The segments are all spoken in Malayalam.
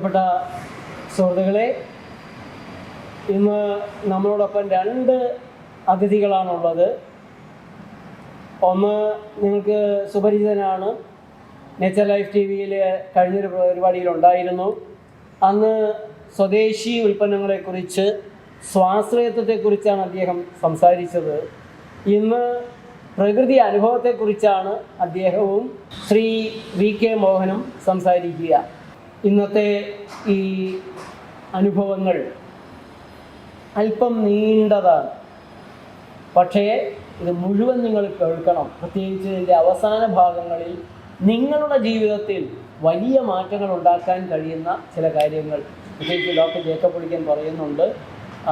പ്രിയപ്പെട്ട സുഹൃത്തുക്കളെ, ഇന്ന് നമ്മളോടൊപ്പം രണ്ട് അതിഥികളാണുള്ളത്. ഒന്ന് നിങ്ങൾക്ക് സുപരിചിതനാണ്, നേച്ചർ ലൈഫ് ടി വിയിൽ കഴിഞ്ഞൊരു പരിപാടിയിലുണ്ടായിരുന്നു. അന്ന് സ്വദേശി ഉൽപ്പന്നങ്ങളെക്കുറിച്ച്, സ്വാശ്രയത്വത്തെക്കുറിച്ചാണ് അദ്ദേഹം സംസാരിച്ചത്. ഇന്ന് പ്രകൃതി അനുഭവത്തെക്കുറിച്ചാണ് അദ്ദേഹവും ശ്രീ VK മോഹനും സംസാരിക്കുക. ഇന്നത്തെ ഈ അനുഭവങ്ങൾ അല്പം നീണ്ടതാണ്, പക്ഷേ ഇത് മുഴുവൻ നിങ്ങൾ കേൾക്കണം. പ്രത്യേകിച്ച് ഇതിൻ്റെ അവസാന ഭാഗങ്ങളിൽ നിങ്ങളുടെ ജീവിതത്തിൽ വലിയ മാറ്റങ്ങൾ ഉണ്ടാക്കാൻ കഴിയുന്ന ചില കാര്യങ്ങൾ പ്രത്യേകിച്ച് ഡോക്ടർ ജേക്കബ് പുളിക്കൻ പറയുന്നുണ്ട്,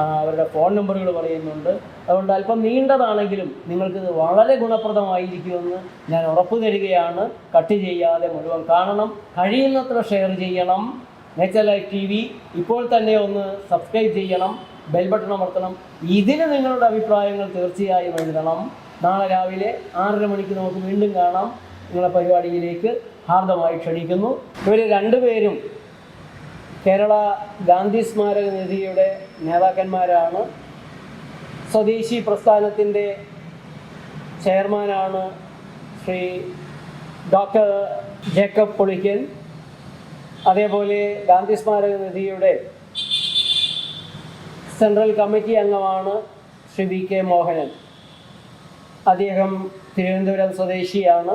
അവരുടെ ഫോൺ നമ്പറുകൾ പറയുന്നുണ്ട്. അതുകൊണ്ട് അല്പം നീണ്ടതാണെങ്കിലും നിങ്ങൾക്കിത് വളരെ ഗുണപ്രദമായിരിക്കുമെന്ന് ഞാൻ ഉറപ്പു തരികയാണ്. കട്ട് ചെയ്യാതെ മുഴുവൻ കാണണം, കഴിയുന്നത്ര ഷെയർ ചെയ്യണം. നേച്ചർ ലൈഫ് ടി വി ഇപ്പോൾ തന്നെ ഒന്ന് സബ്സ്ക്രൈബ് ചെയ്യണം, ബെൽ ബട്ടൺ അമർത്തണം. ഇതിന് നിങ്ങളുടെ അഭിപ്രായങ്ങൾ തീർച്ചയായും എഴുതണം. നാളെ രാവിലെ 6:30 മണിക്ക് നമുക്ക് വീണ്ടും കാണാം. നിങ്ങളുടെ പരിപാടിയിലേക്ക് ഹാർദമായി ക്ഷണിക്കുന്നു. ഇവർ രണ്ടുപേരും കേരള ഗാന്ധി സ്മാരക നിധിയുടെ നേതാക്കന്മാരാണ്. സ്വദേശി പ്രസ്ഥാനത്തിൻ്റെ ചെയർമാനാണ് ശ്രീ ഡോക്ടർ ജേക്കബ് പുളിക്കൻ. അതേപോലെ ഗാന്ധി സ്മാരക നിധിയുടെ സെൻട്രൽ കമ്മിറ്റി അംഗമാണ് ശ്രീ VK മോഹനൻ. അദ്ദേഹം തിരുവനന്തപുരം സ്വദേശിയാണ്.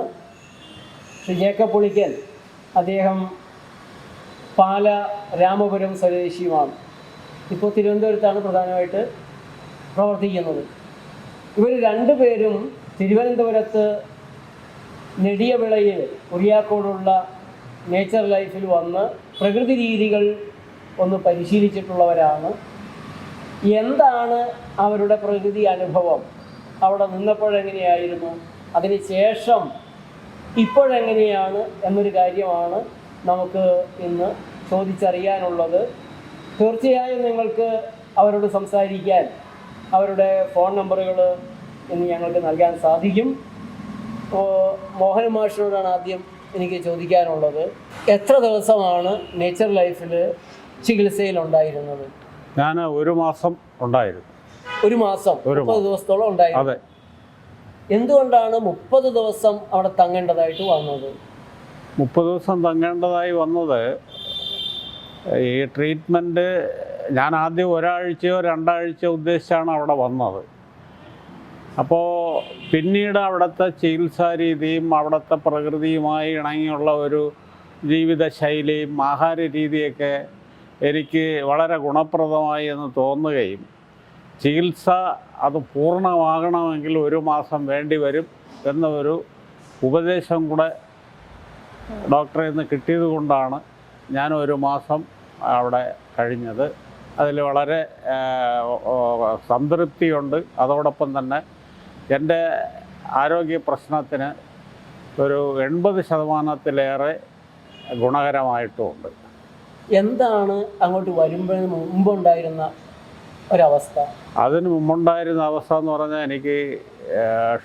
ശ്രീ ജേക്കബ് പുളിക്കൻ അദ്ദേഹം പാല രാമപുരം സ്വദേശിയുമാണ്. ഇപ്പോൾ തിരുവനന്തപുരത്താണ് പ്രധാനമായിട്ട് പ്രവർത്തിക്കുന്നത്. ഇവർ രണ്ടുപേരും തിരുവനന്തപുരത്ത് നെടിയവിളയിൽ ഉറിയാക്കോടുള്ള നേച്ചർ ലൈഫിൽ വന്ന് പ്രകൃതി രീതികൾ ഒന്ന് പരിശീലിച്ചിട്ടുള്ളവരാണ്. എന്താണ് അവരുടെ പ്രകൃതി അനുഭവം, അവിടെ നിന്നപ്പോഴെങ്ങനെയായിരുന്നു, അതിന് ശേഷം ഇപ്പോഴെങ്ങനെയാണ് എന്നൊരു കാര്യമാണ് നമുക്ക് ഇന്ന് ചോദിച്ചറിയാനുള്ളത്. തീർച്ചയായും നിങ്ങൾക്ക് അവരോട് സംസാരിക്കാൻ അവരുടെ ഫോൺ നമ്പറുകൾ ഇന്ന് ഞങ്ങൾക്ക് നൽകാൻ സാധിക്കും. മോഹൻ മാഷിനോടാണ് ആദ്യം എനിക്ക് ചോദിക്കാനുള്ളത്. എത്ര ദിവസമാണ് നേച്ചർ ലൈഫിൽ ചികിത്സയിലുണ്ടായിരുന്നത്? ഞാൻ 1 മാസം ഉണ്ടായിരുന്നു. 1 മാസം, 30 ദിവസത്തോളം ഉണ്ടായിരുന്നു. അതെ. എന്തുകൊണ്ടാണ് 30 ദിവസം അവിടെ തങ്ങേണ്ടതായിട്ട് വന്നത്? 30 ദിവസം തങ്ങേണ്ടതായി വന്നത്, ഈ ട്രീറ്റ്മെൻറ്റ് ഞാൻ ആദ്യം 1 ആഴ്ചയോ 2 ആഴ്ചയോ ഉദ്ദേശിച്ചാണ് അവിടെ വന്നത്. അപ്പോൾ പിന്നീട് അവിടുത്തെ ചികിത്സാ രീതിയും അവിടുത്തെ പ്രകൃതിയുമായി ഇണങ്ങിയുള്ള ഒരു ജീവിതശൈലിയും ആഹാര രീതിയൊക്കെ എനിക്ക് വളരെ ഗുണപ്രദമായി എന്ന് തോന്നുകയും ചികിത്സ അത് പൂർണ്ണമാകണമെങ്കിൽ 1 മാസം വേണ്ടി വരും എന്ന ഒരു ഉപദേശം കൂടെ ഡോക്ടറിൽ നിന്ന് കിട്ടിയത് കൊണ്ടാണ് ഞാൻ 1 മാസം അവിടെ കഴിഞ്ഞത്. അതിൽ വളരെ സംതൃപ്തിയുണ്ട്. അതോടൊപ്പം തന്നെ എൻ്റെ ആരോഗ്യ പ്രശ്നത്തിന് ഒരു 80% ഗുണകരമായിട്ടുമുണ്ട്. എന്താണ് അങ്ങോട്ട് വരുമ്പോഴതിന് മുമ്പുണ്ടായിരുന്ന ഒരവസ്ഥ? അതിന് മുമ്പുണ്ടായിരുന്ന അവസ്ഥ എന്ന് പറഞ്ഞാൽ എനിക്ക്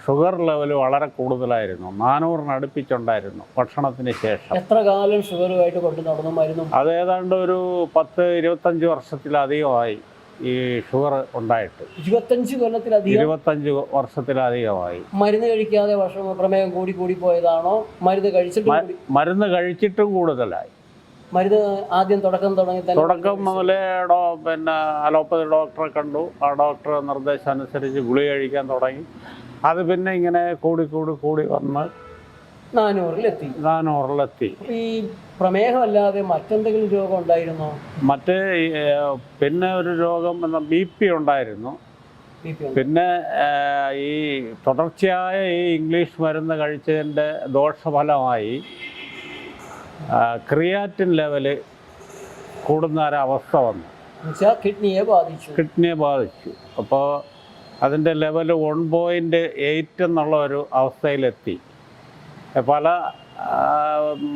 ഷുഗർ ലെവൽ വളരെ കൂടുതലായിരുന്നു. 400 അടുപ്പിച്ചുണ്ടായിരുന്നു ഭക്ഷണത്തിന് ശേഷം. എത്ര കാലം ഷുഗറുമായിട്ട് കൊണ്ട് നടന്നു മരുന്നും? അത് ഏതാണ്ട് ഒരു 10-25 വർഷത്തിലധികമായി ഈ ഷുഗർ ഉണ്ടായിട്ട്. 25 കൊല്ലത്തിലധികം? 25 വർഷത്തിലധികമായി. മരുന്ന് കഴിക്കാതെ പ്രമേഹം കൂടി പോയതാണോ? മരുന്ന് കഴിച്ചിട്ടും കൂടുതലായി. മരുന്ന് ആദ്യം തുടക്കം മുതലേ പിന്നെ അലോപ്പതി ഡോക്ടറെ കണ്ടു. ആ ഡോക്ടറെ നിർദ്ദേശം അനുസരിച്ച് ഗുളിക കഴിക്കാൻ തുടങ്ങി. അത് പിന്നെ ഇങ്ങനെ കൂടി വന്ന് 400-ലെത്തി. ഈ പ്രമേഹമല്ലാതെ മറ്റെന്തെങ്കിലും രോഗം ഉണ്ടായിരുന്നോ? പിന്നെ ഒരു രോഗം BP ഉണ്ടായിരുന്നു. പിന്നെ ഈ തുടർച്ചയായ ഈ ഇംഗ്ലീഷ് മരുന്ന് കഴിച്ചതിൻ്റെ ദോഷഫലമായി ക്രിയാറ്റിൻ ലെവല് കൂടുന്ന ഒരവസ്ഥ വന്നു. കിഡ്നിയെ ബാധിച്ചു. അപ്പോൾ അതിൻ്റെ ലെവൽ 1.8 എന്നുള്ള ഒരു അവസ്ഥയിലെത്തി. പല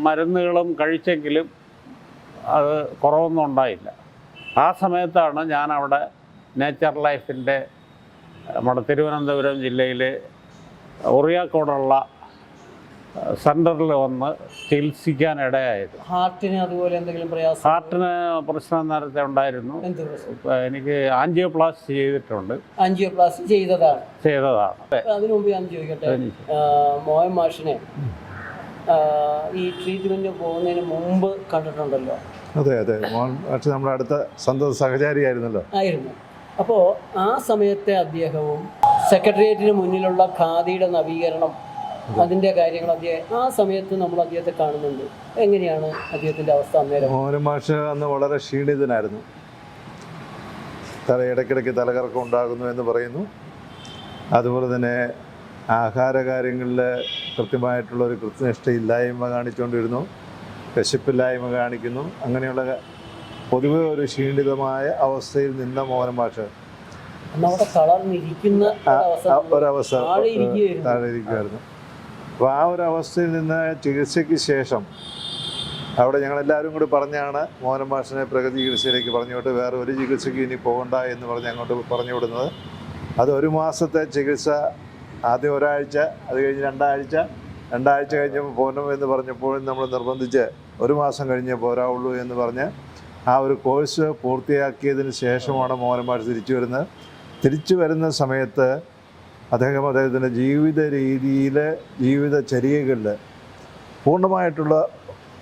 മരുന്നുകളും കഴിച്ചെങ്കിലും അത് കുറവൊന്നും ഉണ്ടായില്ല. ആ സമയത്താണ് ഞാൻ അവിടെ നേച്ചർ ലൈഫിൻ്റെ നമ്മുടെ തിരുവനന്തപുരം ജില്ലയിൽ ഉറിയാക്കോടുള്ള സെൻറ്ററിൽ വന്ന് ചികിത്സിക്കാനിടയായത്. ഹാർട്ടിന് അതുപോലെ എന്തെങ്കിലും പ്രയാസം? ഹാർട്ടിന് പ്രശ്നം നേരത്തെ ഉണ്ടായിരുന്നു. എന്ത് പ്രശ്നം? എനിക്ക് ആൻജിയോപ്ലാസ്റ്റി ചെയ്തിട്ടുണ്ട്. ആൻജിയോപ്ലാസ്റ്റി ചെയ്തതാണ്. അതിനു മുമ്പ് ഞാൻ ചോദിക്കട്ടെ, മോഹൻ മാഷിനെ ഈ ട്രീറ്റ്മെന്റ് പോകുന്നതിന് മുമ്പ് കണ്ടിട്ടുണ്ടല്ലോ? അതെ അതെ, മോഹൻ മാഷ് നമ്മുടെ അടുത്ത സന്തത സഹചാരിയായിരുന്നല്ലോ. ആയിരുന്നു. അപ്പോൾ ആ സമയത്തെ അദ്ദേഹവും സെക്രട്ടേറിയറ്റിന് മുന്നിലുള്ള ഖാദിയുടെ നവീകരണം, അതിൻ്റെ കാര്യങ്ങൾ ആ സമയത്ത് നമ്മൾ അദ്ദേഹത്തെ കാണുന്നുണ്ട്. എങ്ങനെയാണ് അദ്ദേഹത്തിൻ്റെ അവസ്ഥ അന്നേരം? മോഹൻ മാഷ് അന്ന് വളരെ ക്ഷീണിതനായിരുന്നു. ഇടയ്ക്കിടയ്ക്ക് തലകറക്കം ഉണ്ടാകുന്നു എന്ന് പറയുന്നു. അതുപോലെ തന്നെ ആഹാര കാര്യങ്ങളിൽ കൃത്യമായിട്ടുള്ളൊരു കൃത്യനിഷ്ഠയില്ലായ്മ കാണിച്ചുകൊണ്ടിരുന്നു, വിശപ്പില്ലായ്മ കാണിക്കുന്നു. അങ്ങനെയുള്ള പൊതുവെ ഒരു ക്ഷീണിതമായ അവസ്ഥയിൽ നിന്ന മോഹൻ മാഷ് ഒരവസ്ഥ താഴെ ഇരിക്കുമായിരുന്നു. അപ്പോൾ ആ ഒരു അവസ്ഥയിൽ നിന്ന് ചികിത്സയ്ക്ക് ശേഷം അവിടെ ഞങ്ങളെല്ലാവരും കൂടി പറഞ്ഞാണ് മോഹൻ മാഷിനെ പ്രഗതി ചികിത്സയിലേക്ക് പറഞ്ഞു വിട്ട്, വേറെ ഒരു ചികിത്സയ്ക്ക് ഇനി പോകണ്ട എന്ന് പറഞ്ഞ് അങ്ങോട്ട് പറഞ്ഞു വിടുന്നത്. അത് 1 മാസത്തെ ചികിത്സ, ആദ്യം ഒരാഴ്ച, അത് കഴിഞ്ഞ് രണ്ടാഴ്ച കഴിഞ്ഞപ്പോൾ പോകണം എന്ന് പറഞ്ഞപ്പോഴും നമ്മൾ നിർബന്ധിച്ച് 1 മാസം കഴിഞ്ഞേ പോരാവുള്ളൂ എന്ന് പറഞ്ഞ് ആ ഒരു കോഴ്സ് പൂർത്തിയാക്കിയതിന് ശേഷമാണ് മോഹൻ മാഷ് തിരിച്ചു വരുന്ന സമയത്ത് അദ്ദേഹത്തിൻ്റെ ജീവിത രീതിയിൽ, ജീവിതചര്യകളിൽ പൂർണ്ണമായിട്ടുള്ള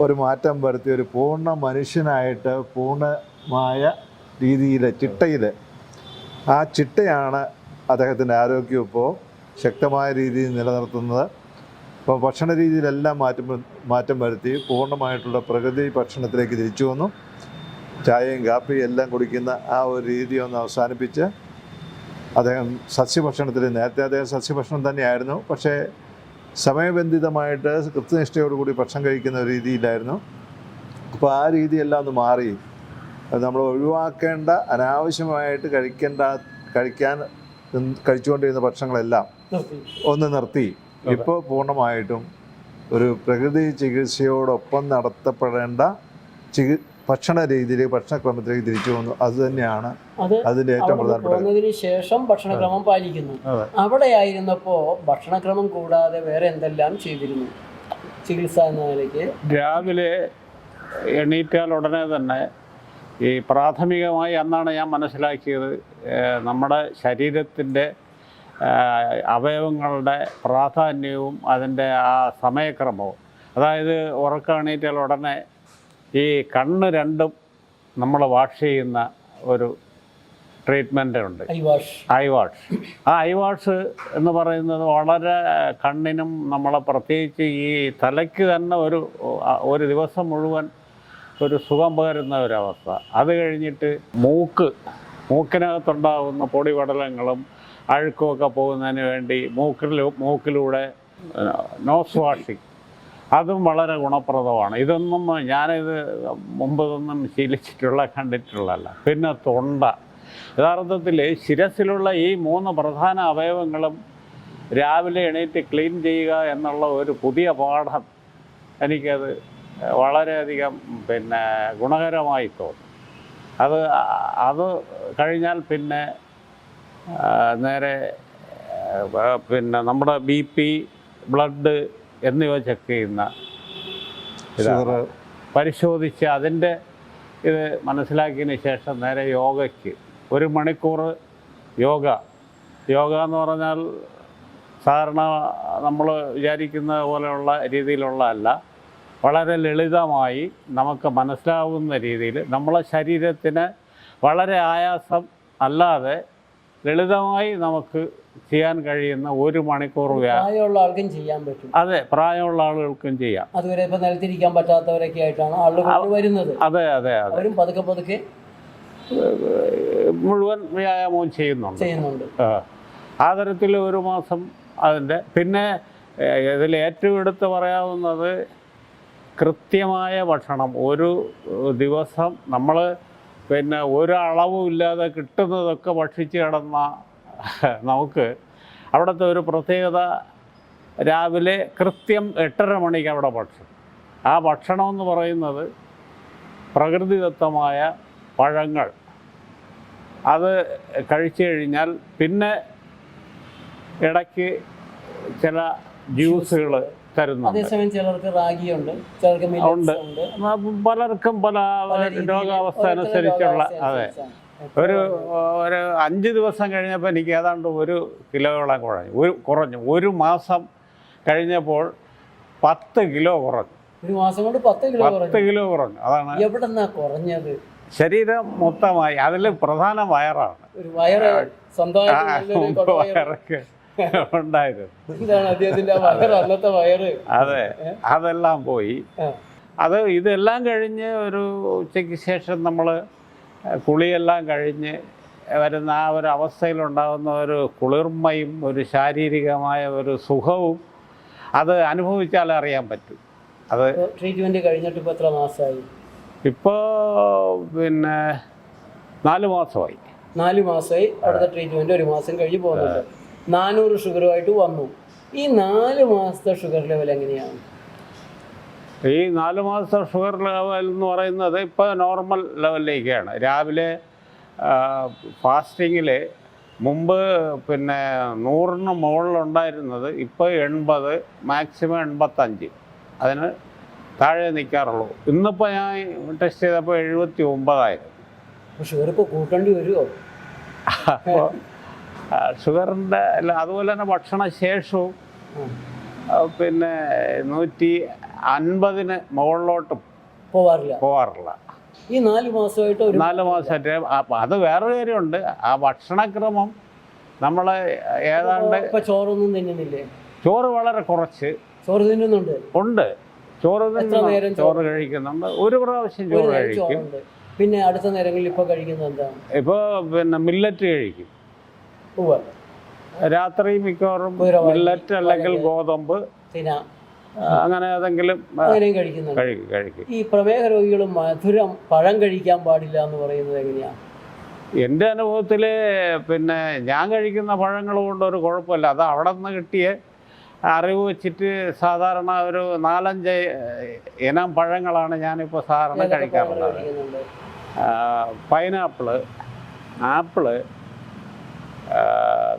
ഒരു മാറ്റം വരുത്തി, ഒരു പൂർണ്ണ മനുഷ്യനായിട്ട് പൂർണ്ണമായ രീതിയിൽ ചിട്ടയിൽ, ആ ചിട്ടയാണ് അദ്ദേഹത്തിൻ്റെ ആരോഗ്യം ഇപ്പോൾ ശക്തമായ രീതിയിൽ നിലനിർത്തുന്നത്. ഇപ്പോൾ ഭക്ഷണ രീതിയിലെല്ലാം മാറ്റം വരുത്തി പൂർണ്ണമായിട്ടുള്ള പ്രകൃതി ഭക്ഷണത്തിലേക്ക് തിരിച്ചു വന്നു. ചായയും കാപ്പിയും എല്ലാം കുടിക്കുന്ന ആ ഒരു രീതി ഒന്ന് അവസാനിപ്പിച്ച് അദ്ദേഹം സസ്യഭക്ഷണത്തിൽ, നേരത്തെ അദ്ദേഹം സസ്യഭക്ഷണം തന്നെയായിരുന്നു, പക്ഷേ സമയബന്ധിതമായിട്ട് കൃത്യനിഷ്ഠയോടുകൂടി ഭക്ഷണം കഴിക്കുന്ന ഒരു രീതിയിലായിരുന്നു. അപ്പോൾ ആ രീതിയെല്ലാം ഒന്ന് മാറി, നമ്മൾ ഒഴിവാക്കേണ്ട, അനാവശ്യമായിട്ട് കഴിച്ചുകൊണ്ടിരുന്ന ഭക്ഷണങ്ങളെല്ലാം ഒന്ന് നിർത്തി ഇപ്പോൾ പൂർണ്ണമായിട്ടും ഒരു പ്രകൃതി ചികിത്സയോടൊപ്പം നടത്തപ്പെടേണ്ട ഭക്ഷണ രീതിയിലേക്ക്, ഭക്ഷണക്രമത്തിലേക്ക് തിരിച്ചു വന്നു. അത് തന്നെയാണ് അതിൻ്റെ ഏറ്റവും പ്രധാനപ്പെട്ട. ശേഷം ഭക്ഷണക്രമം പാലിക്കുന്നു. അവിടെ ആയിരുന്നപ്പോൾ ഭക്ഷണക്രമം കൂടാതെ വേറെ എന്തെല്ലാം ചെയ്തിരുന്നു ചികിത്സ എന്ന നിലയ്ക്ക്? രാവിലെ എണീറ്റാൽ ഉടനെ തന്നെ ഈ പ്രാഥമികമായി അന്നാണ് ഞാൻ മനസ്സിലാക്കിയത്, നമ്മുടെ ശരീരത്തിൻ്റെ അവയവങ്ങളുടെ പ്രാധാന്യവും അതിൻ്റെ ആ സമയക്രമവും. അതായത് ഉറക്കം എണീറ്റാൽ ഉടനെ ഈ കണ്ണ് രണ്ടും നമ്മൾ വാഷ് ചെയ്യുന്ന ഒരു ട്രീറ്റ്മെൻ്റ് ഉണ്ട്, ഐ വാഷ്. ആ ഐ വാഷ് എന്ന് പറയുന്നത് വളരെ കണ്ണിനും നമ്മളെ പ്രത്യേകിച്ച് ഈ തലയ്ക്ക് തന്നെ ഒരു ദിവസം മുഴുവൻ ഒരു സുഖം പകരുന്ന ഒരവസ്ഥ. അത് കഴിഞ്ഞിട്ട് മൂക്കിനകത്തുണ്ടാകുന്ന പൊടിപടലങ്ങളും അഴുക്കുമൊക്കെ പോകുന്നതിന് വേണ്ടി മൂക്കിലൂടെ നോസ് വാഷിങ്, അതും വളരെ ഗുണപ്രദമാണ്. ഇതൊന്നും ഞാനിത് മുമ്പതൊന്നും കണ്ടിട്ടുള്ളതല്ല. പിന്നെ തൊണ്ട, യഥാർത്ഥത്തിൽ ശിരസിലുള്ള ഈ 3 പ്രധാന അവയവങ്ങളും രാവിലെ എണീറ്റ് ക്ലീൻ ചെയ്യുക എന്നുള്ള ഒരു പുതിയ പാഠം എനിക്കത് വളരെയധികം ഗുണകരമായി തോന്നി. അത് കഴിഞ്ഞാൽ പിന്നെ നേരെ നമ്മുടെ BP, ബ്ലഡ് എന്നിവ ചെക്ക് ചെയ്യുന്ന പരിശോധിച്ച് അതിൻ്റെ ഇത് മനസ്സിലാക്കിയതിന് ശേഷം നേരെ യോഗയ്ക്ക് 1 മണിക്കൂർ യോഗ എന്ന് പറഞ്ഞാൽ സാധാരണ നമ്മൾ വിചാരിക്കുന്ന പോലെയുള്ള രീതിയിലുള്ളതല്ല, വളരെ ലളിതമായി നമുക്ക് മനസ്സിലാവുന്ന രീതിയിൽ നമ്മളെ ശരീരത്തിന് വളരെ ആയാസം അല്ലാതെ ലളിതമായി നമുക്ക് ചെയ്യാൻ കഴിയുന്ന 1 മണിക്കൂർ പ്രായമുള്ള ആൾക്കും ചെയ്യാൻ പറ്റും. അതെ, പ്രായമുള്ള ആളുകൾക്കും ചെയ്യാം. അതുവരെ ഇപ്പം നിലത്തിരിക്കാൻ പറ്റാത്തവരൊക്കെ ആയിട്ടാണ് ആളുകൾ വരുന്നത്. അതെ അതെ അതെ, അവരും പതുക്കെ മുഴുവൻ വ്യായാമവും ചെയ്യുന്നുണ്ട്. ആ തരത്തിൽ 1 മാസം അതിൻ്റെ. പിന്നെ ഇതിൽ ഏറ്റവും എടുത്ത് പറയാവുന്നത് കൃത്യമായ ഭക്ഷണം. ഒരു ദിവസം നമ്മൾ ഒരളവും ഇല്ലാതെ കിട്ടുന്നതൊക്കെ ഭക്ഷിച്ച് കിടന്ന നമുക്ക് അവിടുത്തെ ഒരു പ്രത്യേകത, രാവിലെ കൃത്യം 8:30 മണിക്ക് അവിടെ ഭക്ഷണം. ആ ഭക്ഷണമെന്ന് പറയുന്നത് പ്രകൃതിദത്തമായ പഴങ്ങൾ, അത് കഴിച്ചു കഴിഞ്ഞാൽ പിന്നെ ഇടയ്ക്ക് ചില ജ്യൂസുകൾ, തരുന്നുണ്ട്. അതേസമയം ചിലർക്ക് റാഗിയുണ്ട്, ചിലർക്ക് മില്ലറ്റ്സ് ഉണ്ട്. പലർക്കും പല രോഗാവസ്ഥ അനുസരിച്ചുള്ള. അതെ, ഒരു 5 ദിവസം കഴിഞ്ഞപ്പോൾ എനിക്ക് ഏതാണ്ട് 1 കിലോയോളം കുറഞ്ഞു. 1 മാസം കഴിഞ്ഞപ്പോൾ 10 കിലോ കുറഞ്ഞു. 1 മാസം കൊണ്ട് 10 കിലോ കുറഞ്ഞു. അതാണ് എവിടെന്നാ കുറഞ്ഞത്? ശരീരം മൊത്തമായി. അതിൽ പ്രധാന വയറാണ്. ഒരു വയറ് സ്വന്തമായിട്ട് വയറൊക്കെ ഉണ്ടായിരുന്നു. ഇതാണ് അദ്ദേഹത്തിന്റെ വയറ്, അന്നത്തെ വയറ്. അതെ, അതെല്ലാം പോയി. ഇതെല്ലാം കഴിഞ്ഞ് ഒരു ഉച്ചയ്ക്ക് ശേഷം നമ്മൾ കുളിയെല്ലാം കഴിഞ്ഞ് വരുന്ന ആ ഒരു അവസ്ഥയിലുണ്ടാകുന്ന ഒരു കുളിർമയും ഒരു ശാരീരികമായ ഒരു സുഖവും അത് അനുഭവിച്ചാൽ അറിയാൻ പറ്റും. അത് ട്രീറ്റ്മെന്റ് കഴിഞ്ഞിട്ട് ഇപ്പോൾ എത്ര മാസമായി? ഇപ്പോൾ പിന്നെ 4 മാസമായി. 4 മാസമായി. അടുത്ത ട്രീറ്റ്മെന്റ് 1 മാസം കഴിഞ്ഞ് പോകുന്നുണ്ട്. 400 ഷുഗറുമായിട്ട് വന്നു. ഈ 4 മാസത്തെ ഷുഗർ ലെവൽ എങ്ങനെയാണ്? ഈ 4 മാസത്തെ ഷുഗർ ലെവൽ എന്ന് പറയുന്നത് ഇപ്പോൾ നോർമൽ ലെവലിലേക്കാണ്. രാവിലെ ഫാസ്റ്റിങ്ങിൽ മുമ്പ് പിന്നെ 100ന് മുകളിലുണ്ടായിരുന്നത് ഇപ്പോൾ 80, മാക്സിമം 85, അതിന് താഴെ നിൽക്കാറുള്ളൂ. ഇന്നിപ്പോൾ ഞാൻ ടെസ്റ്റ് ചെയ്തപ്പോൾ 79ആയിരുന്നു. ഷുഗർ ഇപ്പോൾ കൂട്ടേണ്ടി വരുമോ? അപ്പോൾ ഷുഗറിൻ്റെ അതുപോലെ തന്നെ ഭക്ഷണശേഷവും പിന്നെ 150ന് മുകളിലോട്ട് പോവാറില്ല. ഈ 4 മാസമായിട്ട് 4 മാസമായിട്ട്. അത് വേറൊരു കാര്യമുണ്ട്. ആ ഭക്ഷണക്രമം നമ്മൾ ഏതാണ്ട് ചോറൊന്നും തിന്നുന്നില്ലേ? ചോറ് വളരെ കുറച്ച്. ചോറ് തിന്നുന്നുണ്ട്? ഉണ്ട്. ചോറ് കഴിക്കുന്നുണ്ട്. 1 പ്രാവശ്യം ചോറ് കഴിക്കും. പിന്നെ അടുത്ത നേരങ്ങളിൽ ഇപ്പോൾ കഴിക്കുന്നത് എന്താണ്? ഇപ്പോൾ പിന്നെ മില്ലറ്റ് കഴിക്കും. രാത്രി മിക്കവാറും മില്ലറ്റ് അല്ലെങ്കിൽ ഗോതമ്പ് അങ്ങനെ ഏതെങ്കിലും കഴിക്കും. ഈ പ്രമേഹ രോഗികൾ മധുരം പഴം കഴിക്കാൻ പാടില്ല എന്ന് പറയുന്നത് എങ്ങനെയാണ്? എൻ്റെ അനുഭവത്തിൽ പിന്നെ ഞാൻ കഴിക്കുന്ന പഴങ്ങൾ കൊണ്ട് ഒരു കുഴപ്പമില്ല. അത് അവിടെ നിന്ന് കിട്ടിയ അറിവ് വെച്ചിട്ട് സാധാരണ ഒരു 4-5 ഇനം പഴങ്ങളാണ് ഞാനിപ്പോൾ സാധാരണ കഴിക്കാറുള്ളത്. പൈനാപ്പിള്, ആപ്പിള്,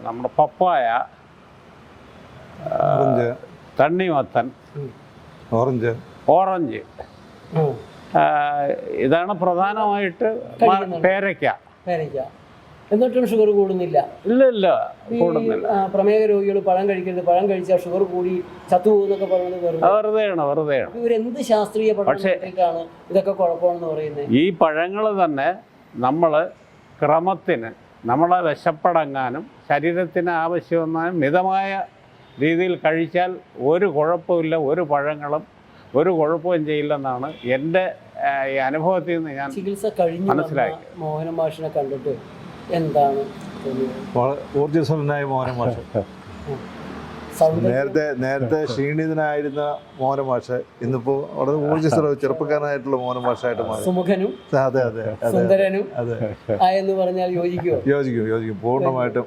നമ്മുടെ പപ്പായ, തണ്ണിമത്തൻ, ഓറഞ്ച്, ഇതാണ് പ്രധാനമായിട്ട്. പേരയ്ക്ക. എന്നിട്ടും ഷുഗർ കൂടുന്നില്ല? ഇല്ല, കൂടുന്നില്ല. പ്രമേഹ രോഗികൾ പഴം കഴിക്കരുത്, പഴം കഴിച്ചാൽ ഷുഗർ കൂടി ചത്തുപോകുന്നൊക്കെ പറയുന്നത് വെറുതെയാണ്. ഇവരെന്ത് ശാസ്ത്രീയ പഠനത്തിലാണ് ഇതൊക്കെ കുഴപ്പമാണെന്ന് പറയുന്നത്? ഈ പഴങ്ങൾ തന്നെ നമ്മൾ ക്രമത്തിന് നമ്മളെ വിശപ്പടങ്ങാനും ശരീരത്തിന് ആവശ്യമെന്നാലും മിതമായ രീതിയിൽ കഴിച്ചാൽ ഒരു കുഴപ്പമില്ല. ഒരു പഴങ്ങളും ഒരു കുഴപ്പവും ചെയ്യില്ലെന്നാണ് എൻ്റെ ഈ അനുഭവത്തിൽ നിന്ന് ഞാൻ ചികിത്സ കഴിഞ്ഞ് മനസ്സിലാക്കി. മോഹനൻ മാഷിനെ കണ്ടിട്ട് എന്താണ് ഊർജ്ജസ്വലനായ മോഹനൻ മാഷ്. നേരത്തെ ക്ഷീണിതനായിരുന്ന മോഹനൻ മാഷ് ഇന്നിപ്പോ വളരെ ഊർജ്ജസ്വല ചെറുപ്പക്കാരനായിട്ടുള്ള മോഹനൻ മാഷായിട്ട് മാറി. സുമുഖനും സുന്ദരനും എന്ന് പറഞ്ഞാൽ യോജിക്കും. പൂർണ്ണമായിട്ടും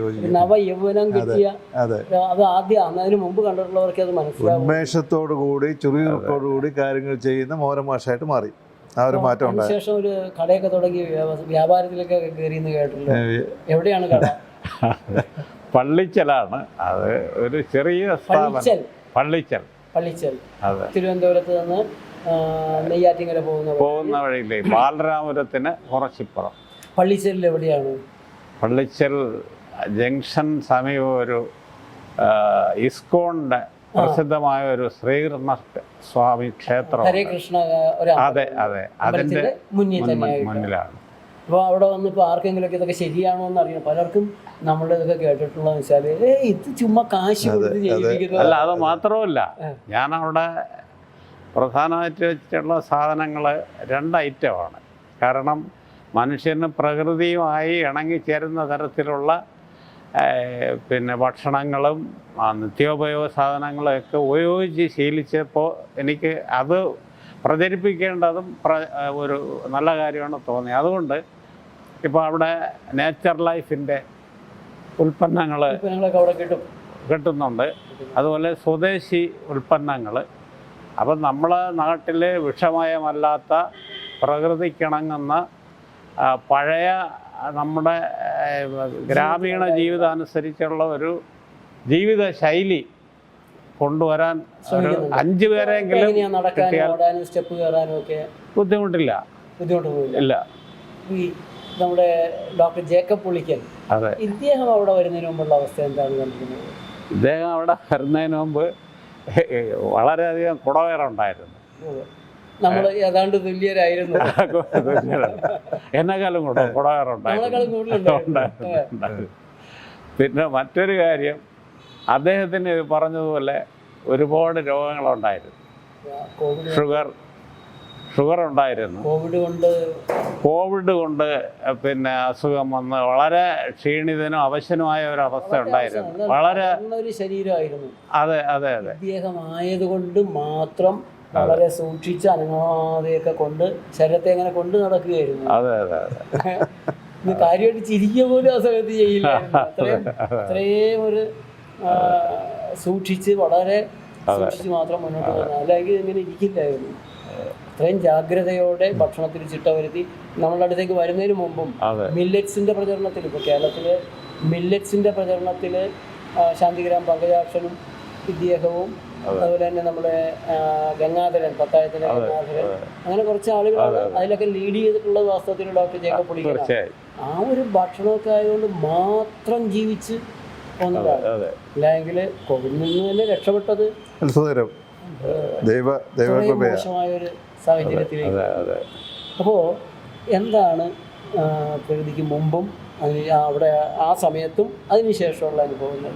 യോജിക്കും. നവയൗവനം കിട്ടിയ അത് ആദ്യം അതിന് മുമ്പ് കണ്ടിട്ടുള്ളവർക്ക് അത് മനസ്സിലാവും. ഉന്മേഷത്തോടു കൂടി ചുറുചുറുക്കോടു കൂടി കാര്യങ്ങൾ ചെയ്യുന്ന മോഹനൻ മാഷായിട്ട് മാറി. ആ ഒരു മാറ്റം ഉണ്ടായി. ശേഷം ഒരു കടയൊക്കെ തുടങ്ങി വ്യാപാരത്തിലൊക്കെ കയറിയെന്ന് കേട്ടിട്ടുണ്ട്. എവിടെയാണ് കട? പള്ളിച്ചലാണ്. അത് ഒരു ചെറിയ സ്ഥാപനം. പള്ളിച്ചൽ. അതെ, തിരുവനന്തപുരത്ത് നിന്ന് നെയ്യാറ്റിങ്കര പോകുന്ന വഴിയില്ലേ, ബാലരാമപുരത്തിന് കുറച്ചിപ്പുറം. പള്ളിച്ചലിൽ എവിടെയാണ്? പള്ളിച്ചൽ ജംഗ്ഷൻ സമീപം ഒരു ഇസ്കോണിന്റെ പ്രസിദ്ധമായ ഒരു ശ്രീകൃഷ്ണ സ്വാമി ക്ഷേത്രം. ഹരേ കൃഷ്ണ. അതെ, അതിന്റെ മുന്നിലാണ്. അപ്പോൾ അവിടെ വന്നിപ്പോൾ ആർക്കെങ്കിലുമൊക്കെ ഇതൊക്കെ ശരിയാണോ എന്ന് അറിയണം. പലർക്കും നമ്മളുടെ ഇതൊക്കെ കേട്ടിട്ടുള്ളതെന്ന് വെച്ചാൽ ഇത് ചുമ്മാ കാശ് കൊടുത്ത് ജീവിക്കുന്നത്. അല്ല, അത് മാത്രമല്ല, ഞാനവിടെ പ്രധാനമായിട്ട് വെച്ചിട്ടുള്ള സാധനങ്ങൾ 2 ഐറ്റമാണ്. കാരണം മനുഷ്യന് പ്രകൃതിയുമായി ഇണങ്ങിച്ചേരുന്ന തരത്തിലുള്ള പിന്നെ ഭക്ഷണങ്ങളും നിത്യോപയോഗ സാധനങ്ങളൊക്കെ ഉപയോഗിച്ച് ശീലിച്ചപ്പോൾ എനിക്ക് അത് പ്രചരിപ്പിക്കേണ്ടതും ഒരു നല്ല കാര്യമാണ് തോന്നി. അതുകൊണ്ട് ഇപ്പോൾ അവിടെ നേച്ചർ ലൈഫിൻ്റെ ഉൽപ്പന്നങ്ങളൊക്കെ അവിടെ കിട്ടുന്നുണ്ട്. അതുപോലെ സ്വദേശി ഉൽപ്പന്നങ്ങൾ. അപ്പം നമ്മളെ നാട്ടിൽ വിഷമയമല്ലാത്ത പ്രകൃതിക്കിണങ്ങുന്ന പഴയ നമ്മുടെ ഗ്രാമീണ ജീവിതം അനുസരിച്ചുള്ള ഒരു ജീവിത ശൈലി കൊണ്ടുവരാൻ ഒരു 5 പേരെങ്കിലും എങ്ങനെയാ നടക്കാനും ഓടാനും സ്റ്റെപ്പ് കയറാനും ഒക്കെ ബുദ്ധിമുട്ടില്ല. ബുദ്ധിമുട്ടൊന്നുമില്ല. ഇല്ല. ഈ നമ്മുടെ ഡോക്ടർ ജേക്കബ് പുളിക്കൽ, അതെ, ഇദ്ദേഹം അവിടെ വരുന്നതിന് മുമ്പുള്ള അവസ്ഥ എന്താണ് കണ്ടിരുന്നത്? ഇദ്ദേഹം അവിടെ വരുന്നതിന് മുമ്പ് വളരെയധികം കുടവേറുണ്ടായിരുന്നു. നമ്മൾ ഏതാണ്ട് തുല്യരായിരുന്നു. എന്നെക്കാളും കുടവേറുണ്ടായിരുന്നു. പിന്നെ മറ്റൊരു കാര്യം, അദ്ദേഹത്തിന് പറഞ്ഞതുപോലെ ഒരുപാട് രോഗങ്ങളുണ്ടായിരുന്നു. ഷുഗർ ഉണ്ടായിരുന്നു. കോവിഡ് കൊണ്ട് പിന്നെ അസുഖം വന്ന് വളരെ ക്ഷീണിതനും അവശനുമായ ഒരു അവസ്ഥ ഉണ്ടായിരുന്നു. വളരെ ഒരു ശരീരമായിരുന്നു. അതെ അതെ അതെ. ഇദ്ദേഹമായതുകൊണ്ട് മാത്രം വളരെ സൂക്ഷിച്ച് അനങ്ങാതെയൊക്കെ കൊണ്ട് ശരീരത്തെ അങ്ങനെ കൊണ്ട് നടക്കുകയായിരുന്നു. അതെ അതെ അതെ. കാര്യമായിട്ട് ചിരിക്കുക പോലും ആ സമയത്ത് ചെയ്യില്ല. അത്രയും ഒരു സൂക്ഷിച്ച് വളരെ സൂക്ഷിച്ച് മാത്രം മുന്നോട്ട് പോകുന്നത്. അല്ലെങ്കിൽ ഇങ്ങനെ ഇരിക്കില്ലായിരുന്നു. അത്രയും ജാഗ്രതയോടെ ഭക്ഷണത്തിൽ ചിട്ട വരുത്തി നമ്മളുടെ അടുത്തേക്ക് വരുന്നതിന് മുമ്പും മില്ലറ്റ്സിന്റെ പ്രചരണത്തിൽ, ഇപ്പോൾ കേരളത്തില് മില്ലറ്റ്സിന്റെ പ്രചരണത്തിൽ ശാന്തിഗ്രാം പങ്കജാക്ഷനും ഇദ്ദേഹവും അതുപോലെ തന്നെ നമ്മുടെ ഗംഗാധരൻ, പത്തായത്തിലെ ഗംഗാധരൻ, അങ്ങനെ കുറച്ച് ആളുകളാണ് അതിലൊക്കെ ലീഡ് ചെയ്തിട്ടുള്ളത്. വാസ്തവത്തിൽ ഡോക്ടർ ജേക്കബ് പുളിക്കൽ ആ ഒരു ഭക്ഷണമൊക്കെ ആയതുകൊണ്ട് മാത്രം ജീവിച്ച് പോകുന്നതാണ്. അല്ലെങ്കിൽ കോവിഡിൽ നിന്ന് തന്നെ രക്ഷപ്പെട്ടത് മോശമായൊരു സാഹചര്യത്തിലേക്ക്. അപ്പോൾ എന്താണ് പ്രകൃതിക്ക് മുമ്പും അവിടെ ആ സമയത്തും അതിനുശേഷമുള്ള അനുഭവങ്ങൾ?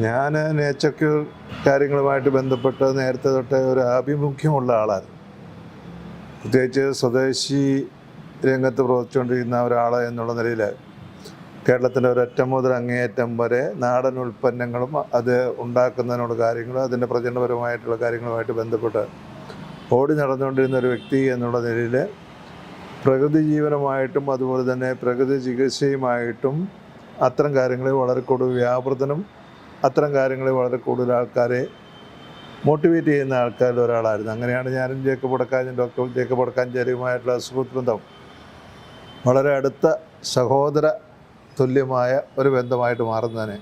ഞാൻ നേച്ചർ ക്യൂർ കാര്യങ്ങളുമായിട്ട് ബന്ധപ്പെട്ട് നേരത്തെ തൊട്ടേ ഒരു ആഭിമുഖ്യമുള്ള ആളാണ്. പ്രത്യേകിച്ച് സ്വദേശി രംഗത്ത് പ്രവർത്തിച്ചുകൊണ്ടിരിക്കുന്ന ഒരാൾ എന്നുള്ള നിലയിൽ കേരളത്തിൻ്റെ ഒരറ്റം മുതൽ അങ്ങേയറ്റം വരെ നാടൻ ഉൽപ്പന്നങ്ങളും അത് ഉണ്ടാക്കുന്നതിനുള്ള കാര്യങ്ങളും അതിൻ്റെ പ്രചരണപരമായിട്ടുള്ള കാര്യങ്ങളുമായിട്ട് ബന്ധപ്പെട്ട് ഓടി നടന്നുകൊണ്ടിരുന്ന ഒരു വ്യക്തി എന്നുള്ള നിലയിൽ പ്രകൃതി ജീവനമായിട്ടും അതുപോലെ തന്നെ പ്രകൃതി ചികിത്സയുമായിട്ടും അത്തരം കാര്യങ്ങളിൽ വളരെ കൂടുതൽ വ്യാപൃതനും അത്തരം കാര്യങ്ങളിൽ വളരെ കൂടുതൽ ആൾക്കാരെ മോട്ടിവേറ്റ് ചെയ്യുന്ന ആൾക്കാരിൽ ഒരാളായിരുന്നു. അങ്ങനെയാണ് ഞാനും ഡോക്ടർ ജേക്കബ് വടക്കാഞ്ചേരിയുമായിട്ടുള്ള സുഹൃത്ത് ബന്ധം വളരെ അടുത്ത സഹോദര തുല്യമായ ഒരു ബന്ധമായിട്ട് മാറുന്നതിന്.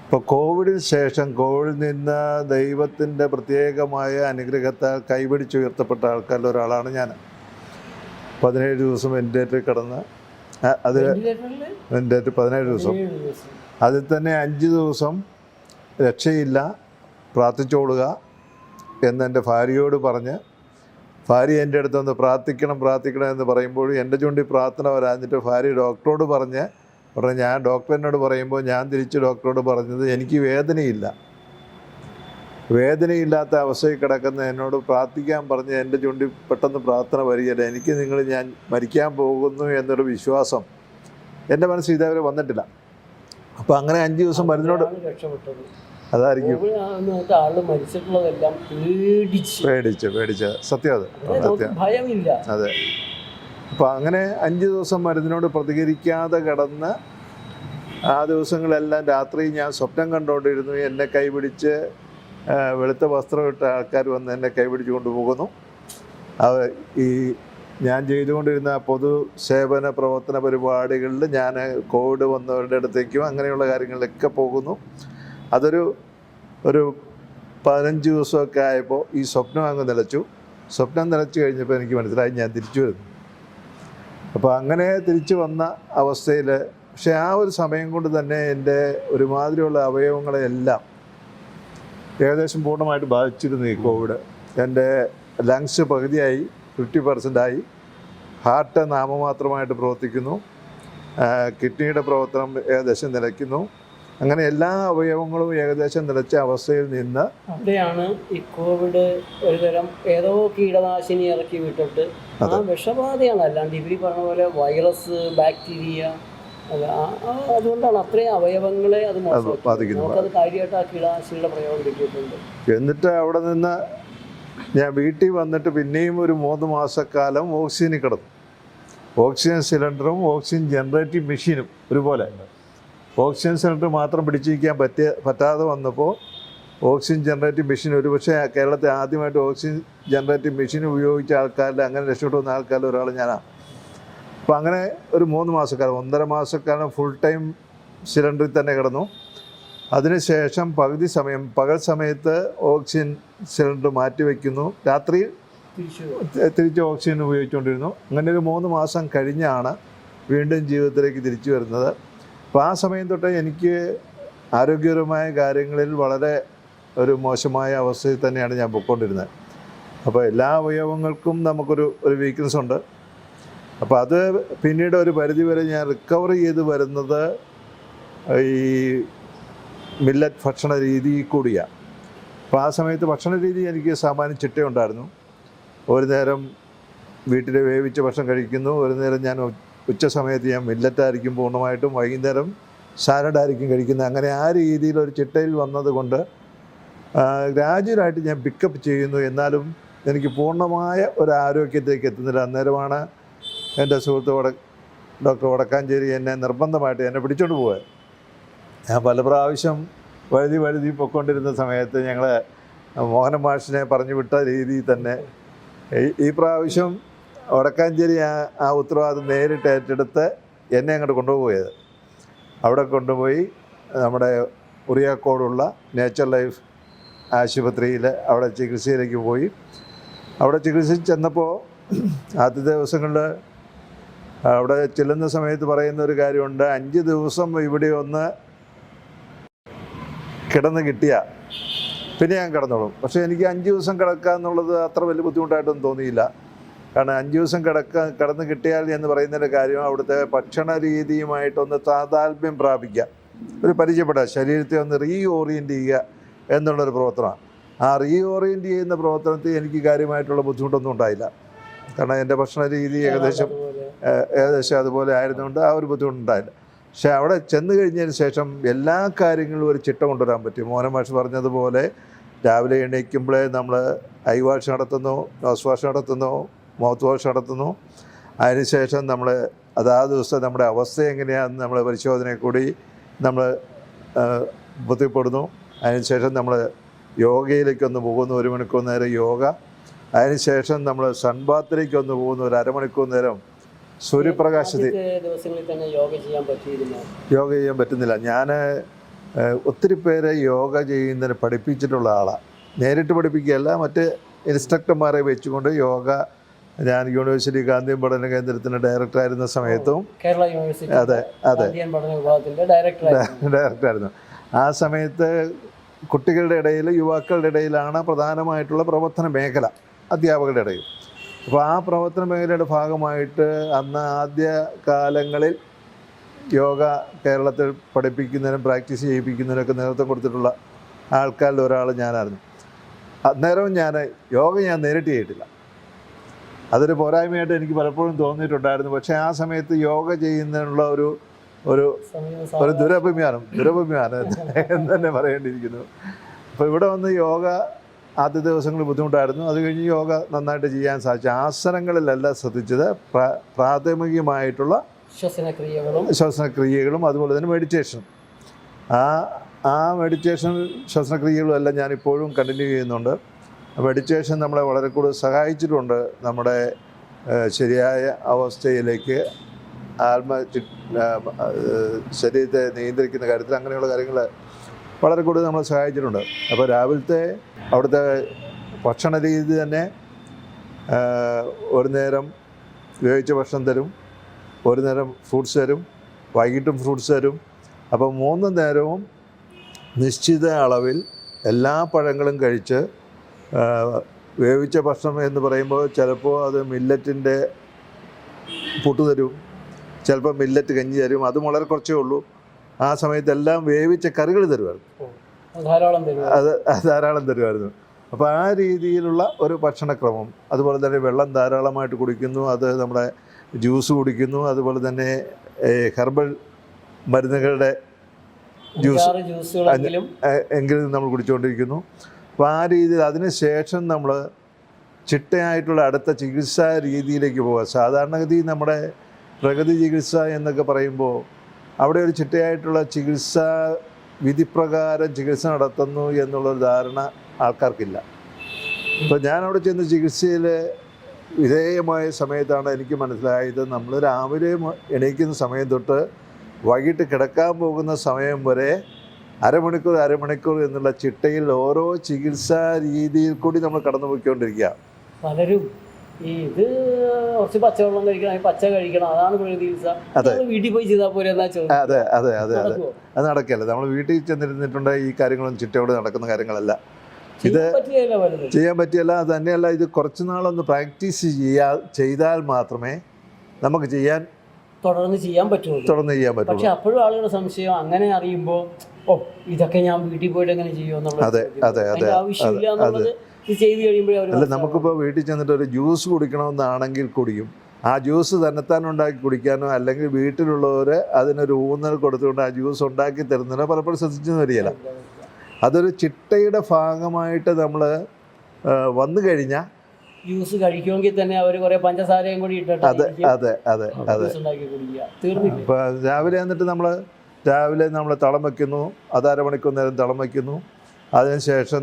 ഇപ്പോൾ കോവിഡിന് ശേഷം കോവിഡിൽ നിന്ന് ദൈവത്തിൻ്റെ പ്രത്യേകമായ അനുഗ്രഹത്താൽ കൈപിടിച്ചുയർത്തപ്പെട്ട ആൾക്കാരിൽ ഒരാളാണ് ഞാൻ. 17 ദിവസം വെന്റിലേറ്ററിൽ കിടന്ന് വെന്റിലേറ്റർ 17 ദിവസം, അതിൽ തന്നെ 5 ദിവസം രക്ഷയില്ല, പ്രാർത്ഥിച്ചോളുക എന്നെൻ്റെ ഭാര്യയോട് പറഞ്ഞ്, ഭാര്യ എൻ്റെ അടുത്ത് വന്ന് പ്രാർത്ഥിക്കണം എന്ന് പറയുമ്പോൾ എൻ്റെ ചൂണ്ടി പ്രാർത്ഥന വരാഞ്ഞിട്ട് ഭാര്യ ഡോക്ടറോട് പറഞ്ഞ് ഞാൻ ഡോക്ടറിനോട് പറയുമ്പോൾ ഞാൻ തിരിച്ച് ഡോക്ടറോട് പറഞ്ഞത് എനിക്ക് വേദനയില്ലാത്ത അവസ്ഥയിൽ കിടക്കുന്ന എന്നോട് പ്രാർത്ഥിക്കാൻ പറഞ്ഞ് എൻ്റെ ചൂണ്ടി പെട്ടെന്ന് പ്രാർത്ഥന വരികയില്ല, എനിക്ക് ഞാൻ മരിക്കാൻ പോകുന്നു എന്നൊരു വിശ്വാസം എൻ്റെ മനസ്സിൽ ഇതേവരെ വന്നിട്ടില്ല. അപ്പോൾ അങ്ങനെ 5 ദിവസം മരുന്നിനോട് അതായിരിക്കും പേടിച്ച് സത്യം അതെ. അപ്പോൾ അങ്ങനെ 5 ദിവസം മരുന്നിനോട് പ്രതികരിക്കാതെ കിടന്ന് ആ ദിവസങ്ങളെല്ലാം രാത്രി ഞാൻ സ്വപ്നം കണ്ടുകൊണ്ടിരുന്നു. എന്നെ കൈപിടിച്ച് വെളുത്ത വസ്ത്രമിട്ട ആൾക്കാർ വന്ന് എന്നെ കൈപിടിച്ച് കൊണ്ടുപോകുന്നു. ഈ ഞാൻ ചെയ്തുകൊണ്ടിരുന്ന പൊതു സേവന പ്രവർത്തന പരിപാടികളിൽ ഞാൻ കോവിഡ് വന്നവരുടെ അടുത്തേക്കും അങ്ങനെയുള്ള കാര്യങ്ങളിലൊക്കെ പോകുന്നു. അതൊരു 15 ദിവസമൊക്കെ ആയപ്പോൾ ഈ സ്വപ്നം അങ്ങ് നിലച്ചു കഴിഞ്ഞപ്പോൾ എനിക്ക് മനസ്സിലായി ഞാൻ തിരിച്ചു വരുന്നു. അപ്പോൾ അങ്ങനെ തിരിച്ചു വന്ന അവസ്ഥയിൽ പക്ഷേ ആ ഒരു സമയം കൊണ്ട് തന്നെ എൻ്റെ ഒരുമാതിരിയുള്ള അവയവങ്ങളെല്ലാം ഏകദേശം പൂർണ്ണമായിട്ട് ബാധിച്ചിരുന്നു ഈ കോവിഡ്. എൻ്റെ ലങ്സ് പകുതിയായി, 50% ഹാർട്ട് നാമമാത്രമായിട്ട് പ്രവർത്തിക്കുന്നു, കിഡ്നിയുടെ പ്രവർത്തനം ഏകദേശം നിലയ്ക്കുന്നു. അങ്ങനെ എല്ലാ അവയവങ്ങളും ഏകദേശം നിലച്ച അവസ്ഥയിൽ നിന്ന് അവിടെയാണ് ഈ കോവിഡ് ഒരുതരം ഏതോ കീടനാശിനി ഇറക്കി വിട്ടിട്ട് ആ വിഷബാധയാണ്, അല്ലാണ്ട് ഇവർ പറഞ്ഞ പോലെ വൈറസ്, ബാക്ടീരിയ, അതുകൊണ്ടാണ് അത്രയും അവയവങ്ങളെ അത് ബാധിക്കുന്നത്. അത് കാര്യമായിട്ട് ആ കീടനാശിനിയുടെ പ്രയോഗം കിട്ടിയിട്ടുണ്ട്. എന്നിട്ട് അവിടെ നിന്ന് ഞാൻ വീട്ടിൽ വന്നിട്ട് പിന്നെയും ഒരു 3 മാസക്കാലം ഓക്സിജനിൽ കിടന്നു. ഓക്സിജൻ സിലിണ്ടറും ഓക്സിജൻ ജനറേറ്റീവ് മെഷീനും ഒരുപോലെ. ഓക്സിജൻ സിലിണ്ടർ മാത്രം പിടിച്ചിരിക്കാൻ പറ്റാതെ വന്നപ്പോൾ ഓക്സിജൻ ജനറേറ്റീവ് മെഷീൻ, ഒരുപക്ഷെ കേരളത്തിൽ ആദ്യമായിട്ട് ഓക്സിജൻ ജനറേറ്റീവ് മെഷീൻ ഉപയോഗിച്ച ആൾക്കാരിൽ, അങ്ങനെ രക്ഷപ്പെട്ടു വന്ന ആൾക്കാരിൽ ഒരാൾ ഞാനാണ്. അപ്പോൾ അങ്ങനെ ഒരു 3 മാസക്കാലം, 1.5 മാസക്കാലം ഫുൾ ടൈം സിലിണ്ടറിൽ തന്നെ കിടന്നു. അതിനുശേഷം പകുതി സമയം പകൽ സമയത്ത് ഓക്സിജൻ സിലിണ്ടർ മാറ്റിവെക്കുന്നു, രാത്രി തിരിച്ച് ഓക്സിജൻ ഉപയോഗിച്ചുകൊണ്ടിരുന്നു. അങ്ങനെ ഒരു 3 മാസം കഴിഞ്ഞാണ് വീണ്ടും ജീവിതത്തിലേക്ക് തിരിച്ചു വരുന്നത്. അപ്പോൾ ആ സമയം തൊട്ട് എനിക്ക് ആരോഗ്യപരമായ കാര്യങ്ങളിൽ വളരെ ഒരു മോശമായ അവസ്ഥയിൽ തന്നെയാണ് ഞാൻ പൊയ്ക്കൊണ്ടിരുന്നത്. അപ്പോൾ എല്ലാ അവയവങ്ങൾക്കും നമുക്കൊരു വീക്ക്നെസ് ഉണ്ട്. അപ്പോൾ അത് പിന്നീട് ഒരു പരിധിവരെ ഞാൻ റിക്കവർ ചെയ്ത് വരുന്നത് ഈ മില്ലറ്റ് ഭക്ഷണ രീതി കൂടിയാണ്. അപ്പോൾ ആ സമയത്ത് ഭക്ഷണ രീതി എനിക്ക് സാമാന്യം ചിട്ടയുണ്ടായിരുന്നു. ഒരു നേരം വീട്ടിൽ വേവിച്ച ഭക്ഷണം കഴിക്കുന്നു, ഒരു നേരം ഞാൻ ഉച്ച സമയത്ത് ഞാൻ മില്ലറ്റായിരിക്കും പൂർണ്ണമായിട്ടും, വൈകുന്നേരം സാലഡായിരിക്കും കഴിക്കുന്നത്. അങ്ങനെ ആ രീതിയിലൊരു ചിട്ടയിൽ വന്നതുകൊണ്ട് ഗ്രാജുവലായിട്ട് ഞാൻ പിക്കപ്പ് ചെയ്യുന്നു. എന്നാലും എനിക്ക് പൂർണ്ണമായ ഒരു ആരോഗ്യത്തിലേക്ക് എത്തുന്നില്ല. അന്നേരമാണ് എൻ്റെ സുഹൃത്ത് ഡോക്ടർ വടക്കാഞ്ചേരി എന്നെ നിർബന്ധമായിട്ട് എന്നെ പിടിച്ചോണ്ട് പോവുക. ഞാൻ പല പ്രാവശ്യം വഴുതി പൊയ്ക്കൊണ്ടിരുന്ന സമയത്ത് ഞങ്ങൾ മോഹന മാഷിനെ പറഞ്ഞു വിട്ട രീതിയിൽ തന്നെ ഈ പ്രാവശ്യം വടക്കാഞ്ചേരി ആ ഉത്തരവാദിത്വം നേരിട്ട് ഏറ്റെടുത്ത് എന്നെ അങ്ങോട്ട് കൊണ്ടുപോയത്. അവിടെ കൊണ്ടുപോയി നമ്മുടെ ഉറിയാക്കോടുള്ള നേച്ചർ ലൈഫ് ആശുപത്രിയിൽ അവിടെ ചികിത്സയിലേക്ക് പോയി. അവിടെ ചികിത്സിച്ച് ചെന്നപ്പോൾ ആദ്യ ദിവസങ്ങളിൽ അവിടെ ചെല്ലുന്ന സമയത്ത് പറയുന്ന ഒരു കാര്യമുണ്ട്, 5 ദിവസം ഇവിടെ ഒന്ന് കിടന്ന് കിട്ടിയാൽ പിന്നെ ഞാൻ കിടന്നോളും. പക്ഷേ എനിക്ക് 5 ദിവസം കിടക്കുക എന്നുള്ളത് അത്ര വലിയ ബുദ്ധിമുട്ടായിട്ടൊന്നും തോന്നിയില്ല. കാരണം 5 ദിവസം കിടന്ന് കിട്ടിയാൽ എന്ന് പറയുന്നതിൻ്റെ കാര്യം അവിടുത്തെ ഭക്ഷണ രീതിയുമായിട്ടൊന്ന് താതാത്മ്യം പ്രാപിക്കുക, ഒരു പരിചയപ്പെടുക, ശരീരത്തെ ഒന്ന് റീഓറിയൻറ്റ് ചെയ്യുക എന്നുള്ളൊരു പ്രവർത്തനമാണ്. ആ റീഓറിയൻറ്റ് ചെയ്യുന്ന പ്രവർത്തനത്തിൽ എനിക്ക് കാര്യമായിട്ടുള്ള ബുദ്ധിമുട്ടൊന്നും ഉണ്ടായില്ല. കാരണം എൻ്റെ ഭക്ഷണ രീതി ഏകദേശം അതുപോലെ ആയിരുന്നുകൊണ്ട് ആ ഒരു ബുദ്ധിമുട്ടുണ്ടായില്ല. പക്ഷെ അവിടെ ചെന്ന് കഴിഞ്ഞതിന് ശേഷം എല്ലാ കാര്യങ്ങളും ഒരു ചിട്ട കൊണ്ടുവരാൻ പറ്റും. മോഹന മാഷ് പറഞ്ഞതുപോലെ രാവിലെ എണീക്കുമ്പോഴേ നമ്മൾ ഐ വാഷ് നടത്തുന്നു, നോസ് വാഷ് നടത്തുന്നു, മൗത്ത് വാഷ് നടത്തുന്നു. അതിനുശേഷം നമ്മൾ അതാത് ദിവസം നമ്മുടെ അവസ്ഥ എങ്ങനെയാണെന്ന് നമ്മൾ പരിശോധനയിൽ കൂടി നമ്മൾ ബുദ്ധിപ്പെടുന്നു. അതിനുശേഷം നമ്മൾ യോഗയിലേക്കൊന്ന് പോകുന്നു, 1 മണിക്കൂർ നേരം യോഗ. അതിനുശേഷം നമ്മൾ സൺബാത്തിലേക്കൊന്ന് പോകുന്നു, ഒരു 1/2 മണിക്കൂർ നേരം സൂര്യപ്രകാശത്തിൽ. ദിവസങ്ങളിൽ തന്നെ യോഗ ചെയ്യാൻ പറ്റുന്നില്ല. ഞാൻ ഒത്തിരി പേരെ യോഗ ചെയ്യുന്നതിന് പഠിപ്പിച്ചിട്ടുള്ള ആളാണ്. നേരിട്ട് പഠിപ്പിക്കുകയല്ല, മറ്റ് ഇൻസ്ട്രക്ടർമാരെ വെച്ചുകൊണ്ട് യോഗ. ഞാൻ യൂണിവേഴ്സിറ്റി ഗാന്ധിയൻ പഠന കേന്ദ്രത്തിൻ്റെ ഡയറക്ടറായിരുന്ന സമയത്തും കേരള യൂണിവേഴ്സിറ്റി ഡയറക്ടറായിരുന്നു. ആ സമയത്ത് കുട്ടികളുടെ ഇടയിൽ, യുവാക്കളുടെ ഇടയിലാണ് പ്രധാനമായിട്ടുള്ള പ്രവർത്തന മേഖല, അധ്യാപകരുടെ ഇടയിൽ. അപ്പോൾ ആ പ്രവർത്തന മേഖലയുടെ ഭാഗമായിട്ട് അന്ന് ആദ്യ കാലങ്ങളിൽ യോഗ കേരളത്തിൽ പഠിപ്പിക്കുന്നതിനും പ്രാക്ടീസ് ചെയ്യിപ്പിക്കുന്നതിനൊക്കെ നേതൃത്വം കൊടുത്തിട്ടുള്ള ആൾക്കാരിൽ ഒരാൾ ഞാനായിരുന്നു. അന്നേരവും യോഗ ഞാൻ നേരിട്ട് ചെയ്തിട്ടില്ല. അതൊരു പോരായ്മയായിട്ട് എനിക്ക് പലപ്പോഴും തോന്നിയിട്ടുണ്ടായിരുന്നു. പക്ഷേ ആ സമയത്ത് യോഗ ചെയ്യുന്നതിനുള്ള ഒരു ദുരഭിമാനം എന്ന് തന്നെ പറയേണ്ടിയിരിക്കുന്നു. അപ്പോൾ ഇവിടെ വന്ന് യോഗ ആദ്യ ദിവസങ്ങളിൽ ബുദ്ധിമുട്ടായിരുന്നു. അത് കഴിഞ്ഞ് യോഗ നന്നായിട്ട് ചെയ്യാൻ സാധിച്ചു. ആസനങ്ങളിലല്ല ശ്രദ്ധിച്ചത്, പ്രാഥമികമായിട്ടുള്ള ശ്വസനക്രിയകളും അതുപോലെ തന്നെ മെഡിറ്റേഷനും. ആ ശ്വസനക്രിയകളും എല്ലാം ഞാനിപ്പോഴും കണ്ടിന്യൂ ചെയ്യുന്നുണ്ട്. മെഡിറ്റേഷൻ നമ്മളെ വളരെ കൂടുതൽ സഹായിച്ചിട്ടുണ്ട് നമ്മുടെ ശരിയായ അവസ്ഥയിലേക്ക്, ശരീരത്തെ നിയന്ത്രിക്കുന്ന കാര്യത്തിൽ അങ്ങനെയുള്ള കാര്യങ്ങൾ വളരെ കൂടുതൽ നമ്മളെ സഹായിച്ചിട്ടുണ്ട്. അപ്പോൾ രാവിലത്തെ അവിടുത്തെ ഭക്ഷണ രീതി തന്നെ ഒരു നേരം വേവിച്ച ഭക്ഷണം തരും, ഒരു നേരം ഫ്രൂട്ട്സ് തരും, വൈകിട്ടും ഫ്രൂട്ട്സ് തരും. അപ്പോൾ 3 നേരവും നിശ്ചിത അളവിൽ എല്ലാ പഴങ്ങളും കഴിച്ച്, വേവിച്ച ഭക്ഷണം എന്ന് പറയുമ്പോൾ ചിലപ്പോൾ അത് മില്ലറ്റിൻ്റെ പുട്ട് തരും, ചിലപ്പോൾ മില്ലറ്റ് കഞ്ഞി തരും, അതും വളരെ കുറച്ചേ ഉള്ളൂ. ആ സമയത്തെല്ലാം വേവിച്ച കറികൾ തരുമായിരുന്നു, ധാരാളം തരുമായിരുന്നു. അപ്പോൾ ആ രീതിയിലുള്ള ഒരു ഭക്ഷണക്രമം. അതുപോലെ തന്നെ വെള്ളം ധാരാളമായിട്ട് കുടിക്കുന്നു, അത് നമ്മുടെ ജ്യൂസ് കുടിക്കുന്നു, അതുപോലെ തന്നെ ഹെർബൽ മരുന്നുകളുടെ എങ്കിലും നമ്മൾ കുടിച്ചുകൊണ്ടിരിക്കുന്നു. അപ്പോൾ ആ രീതിയിൽ അതിനുശേഷം നമ്മൾ ചിട്ടയായിട്ടുള്ള അടുത്ത ചികിത്സാ രീതിയിലേക്ക് പോവുക. സാധാരണഗതി നമ്മുടെ പ്രകൃതി ചികിത്സ എന്നൊക്കെ പറയുമ്പോൾ അവിടെ ഒരു ചിട്ടയായിട്ടുള്ള ചികിത്സാ വിധിപ്രകാരം ചികിത്സ നടത്തുന്നു എന്നുള്ളൊരു ധാരണ ആൾക്കാർക്കില്ല. ഇപ്പോൾ ഞാനവിടെ ചെന്ന് ചികിത്സയിൽ വിധേയമായ സമയത്താണ് എനിക്ക് മനസ്സിലായത്, നമ്മൾ രാവിലെ എണീക്കുന്ന സമയം തൊട്ട് വൈകിട്ട് കിടക്കാൻ പോകുന്ന സമയം വരെ അരമണിക്കൂർ എന്നുള്ള ചിട്ടയിൽ ഓരോ ചികിത്സാ രീതിയിൽ കൂടി നമ്മൾ കടന്നു പോയിക്കൊണ്ടിരിക്കുക. പലരും ഇത് കുറച്ച് പച്ചവെള്ളം കഴിക്കണം, പച്ച കഴിക്കണം, അതാണ് ചികിത്സ, വീട്ടിൽ പോയി ചെയ്താൽ പോരെ എന്നാ ചോദിക്കും. അതെ അത് നടക്കല്ല. നമ്മൾ വീട്ടിൽ ചെന്നിരുന്നിട്ടുണ്ട് ഈ കാര്യങ്ങളൊന്നും ചിട്ടയോട് നടക്കുന്ന കാര്യങ്ങളല്ല. ഇത് ചെയ്യാൻ പറ്റിയല്ല. അത് തന്നെയല്ല, ഇത് കുറച്ച് നാളൊന്ന് പ്രാക്ടീസ് ചെയ്താൽ മാത്രമേ നമുക്ക് തുടർന്ന് ചെയ്യാൻ പറ്റുള്ളൂ. പക്ഷെ അപ്പോഴും ആളുകളുടെ സംശയം അങ്ങനെ അറിയുമ്പോൾ ഇതൊക്കെ ഞാൻ വീട്ടിൽ പോയിട്ട് എങ്ങനെ ചെയ്യുമെന്നുള്ളത് ആവശ്യമില്ല എന്നുള്ളത്. ഇത് ചെയ്ത് കഴിയുമ്പോഴേ അല്ല, നമുക്കിപ്പോൾ വീട്ടിൽ ചെന്നിട്ട് ഒരു ജ്യൂസ് കുടിക്കണമെന്നാണെങ്കിൽ കുടിക്കും. ആ ജ്യൂസ് തന്നെത്താൻ ഉണ്ടാക്കി കുടിക്കാനോ അല്ലെങ്കിൽ വീട്ടിലുള്ളവർ അതിനൊരു ഊന്നൽ കൊടുത്തുകൊണ്ട് ആ ജ്യൂസ് ഉണ്ടാക്കി തരുന്നതിനോ പലപ്പോഴും ശ്രദ്ധിച്ചെന്ന് വരികയില്ല. അതൊരു ചിട്ടയുടെ ഭാഗമായിട്ട് നമ്മൾ വന്നു കഴിഞ്ഞാൽ ജ്യൂസ് കഴിക്കുമെങ്കിൽ തന്നെ അവർ കുറേ പഞ്ചസാരയും കൂടി ഇട്ടിട്ട് ഇപ്പം രാവിലെ എന്നിട്ട് നമ്മൾ തളം വയ്ക്കുന്നു. അത് അരമണിക്കൂർ നേരം തളം വയ്ക്കുന്നു. അതിനുശേഷം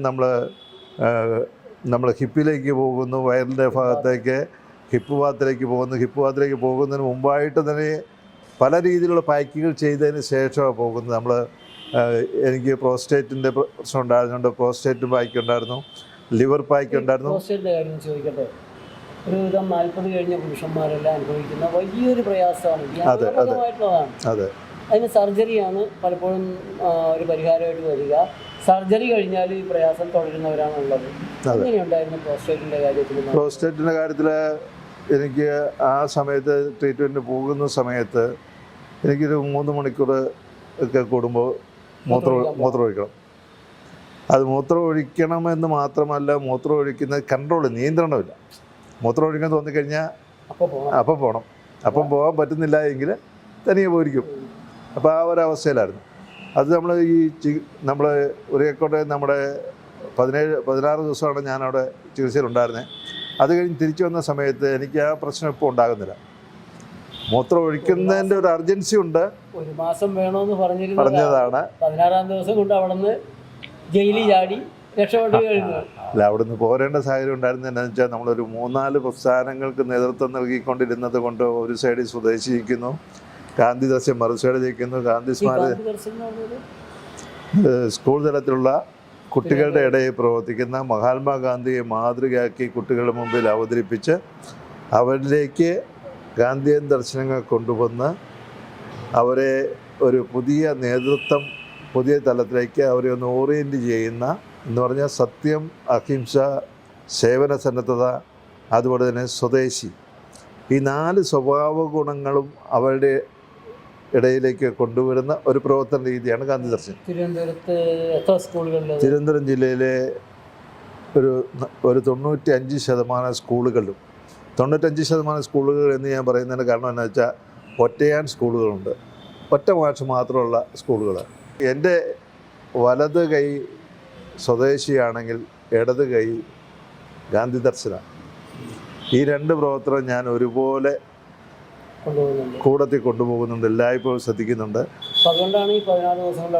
നമ്മൾ ഹിപ്പിലേക്ക് പോകുന്നു, വയറിൻ്റെ ഭാഗത്തേക്ക് ഹിപ്പ് ഭാഗത്തിലേക്ക് പോകുന്നതിന് മുമ്പായിട്ട് തന്നെ പല രീതിയിലുള്ള പാക്കുകൾ ചെയ്തതിന് ശേഷമാണ് പോകുന്നത്. എനിക്ക് പ്രോസ്റ്റേറ്റിൻ്റെ പ്രശ്നം ഉണ്ടായിരുന്നുണ്ട്. പ്രോസ്റ്റേറ്റ് പായ്ക്ക് ഉണ്ടായിരുന്നു, ലിവർ പായ്ക്ക് ഉണ്ടായിരുന്നു. പ്രോസ്റ്റേറ്റിൻ്റെ കാര്യം ചോദിക്കട്ടെ, ഒരു വിധം 40 കഴിഞ്ഞ പുരുഷന്മാരെല്ലാം അനുഭവിക്കുന്ന വലിയൊരു പ്രയാസമാണ്. അതെ, അതിന് സർജറിയാണ് പലപ്പോഴും ഒരു പരിഹാരമായിട്ട് വരിക. സർജറി കഴിഞ്ഞാൽ ഈ പ്രയാസം തുടരുന്നവരാണുള്ളത്. എങ്ങനെയുണ്ടായിരുന്നു പ്രോസ്റ്റേറ്റിൻ്റെ കാര്യത്തിൽ? എനിക്ക് ആ സമയത്ത് ട്രീറ്റ്മെൻറ്റ് പോകുന്ന സമയത്ത് എനിക്കൊരു 3 മണിക്കൂർ ഒക്കെ കൂടുമ്പോൾ മൂത്രം ഒഴിക്കണം. അത് മൂത്രം ഒഴിക്കണമെന്ന് മാത്രമല്ല, മൂത്രം ഒഴിക്കുന്നത് നിയന്ത്രണമില്ല. മൂത്രം ഒഴിക്കാൻ തോന്നിക്കഴിഞ്ഞാൽ അപ്പം പോകണം. അപ്പം പോകാൻ പറ്റുന്നില്ല എങ്കിൽ തനിയെ പോയിരിക്കും. അപ്പോൾ ആ ഒരവസ്ഥയിലായിരുന്നു. അത് നമ്മൾ ഉറിയക്കോട്ടെ നമ്മുടെ 16 ദിവസമാണ് ഞാനവിടെ ചികിത്സയിലുണ്ടായിരുന്നത്. അത് കഴിഞ്ഞ് തിരിച്ചു വന്ന സമയത്ത് എനിക്ക് ആ പ്രശ്നം ഇപ്പോൾ ഉണ്ടാകുന്നില്ല. മൂത്രം ഒഴിക്കുന്നതിൻ്റെ ഒരു അർജൻസി ഉണ്ട്. 1 മാസം വേണമെന്ന് പറഞ്ഞതാണ്. 16-ാം ദിവസം കൊണ്ട് അവിടെ നിന്ന് ജയിലിൽ ചാടി രക്ഷപ്പെട്ട് കഴിഞ്ഞു. അല്ല, അവിടെ നിന്ന് പോരേണ്ട സാഹചര്യം ഉണ്ടായിരുന്നത് എന്താണെന്ന് വെച്ചാൽ നമ്മളൊരു 3-4 പ്രസ്ഥാനങ്ങൾക്ക് നേതൃത്വം നൽകിക്കൊണ്ടിരുന്നത് കൊണ്ട് ഒരു സൈഡിൽ സ്വദേശി ഇരിക്കുന്നു, ഗാന്ധി ദർശൻ മറു സൈഡിൽ ഇരിക്കുന്നു. ഗാന്ധി സ്മാരക സ്കൂൾ തലത്തിലുള്ള കുട്ടികളുടെ ഇടയിൽ പ്രവർത്തിക്കുന്ന മഹാത്മാഗാന്ധിയെ മാതൃകയാക്കി കുട്ടികളുടെ മുമ്പിൽ അവതരിപ്പിച്ച് അവരിലേക്ക് ഗാന്ധിയൻ ദർശനങ്ങൾ കൊണ്ടുവന്ന് അവരെ ഒരു പുതിയ നേതൃത്വം, പുതിയ തലത്തിലേക്ക് അവരെ ഒന്ന് ഓറിയൻറ്റ് ചെയ്യുന്ന എന്ന് പറഞ്ഞാൽ സത്യം, അഹിംസ, സേവന സന്നദ്ധത, അതുപോലെ തന്നെ സ്വദേശി, ഈ 4 സ്വഭാവ ഗുണങ്ങളും അവരുടെ ഇടയിലേക്ക് കൊണ്ടുവരുന്ന ഒരു പ്രവർത്തന രീതിയാണ് ഗാന്ധി ദർശൻ. തിരുവനന്തപുരം ജില്ലയിലെ ഒരു 95% സ്കൂളുകളിലും 95% സ്കൂളുകൾ എന്ന് ഞാൻ പറയുന്നതിന് കാരണം എന്താ വെച്ചാൽ ഒറ്റയാൻ സ്കൂളുകളുണ്ട്, ഒറ്റ ഭാഷ മാത്രമുള്ള സ്കൂളുകൾ. എൻ്റെ വലത് കൈ സ്വദേശിയാണെങ്കിൽ ഇടത് കൈ ഗാന്ധി ദർശനാണ്. ഈ 2 പ്രവർത്തനം ഞാൻ ഒരുപോലെ കൂടത്തിൽ കൊണ്ടുപോകുന്നുണ്ട്, എല്ലായ്പ്പോഴും ശ്രദ്ധിക്കുന്നുണ്ട്. അതുകൊണ്ടാണ് ഈ 16 ദിവസം കൊണ്ട്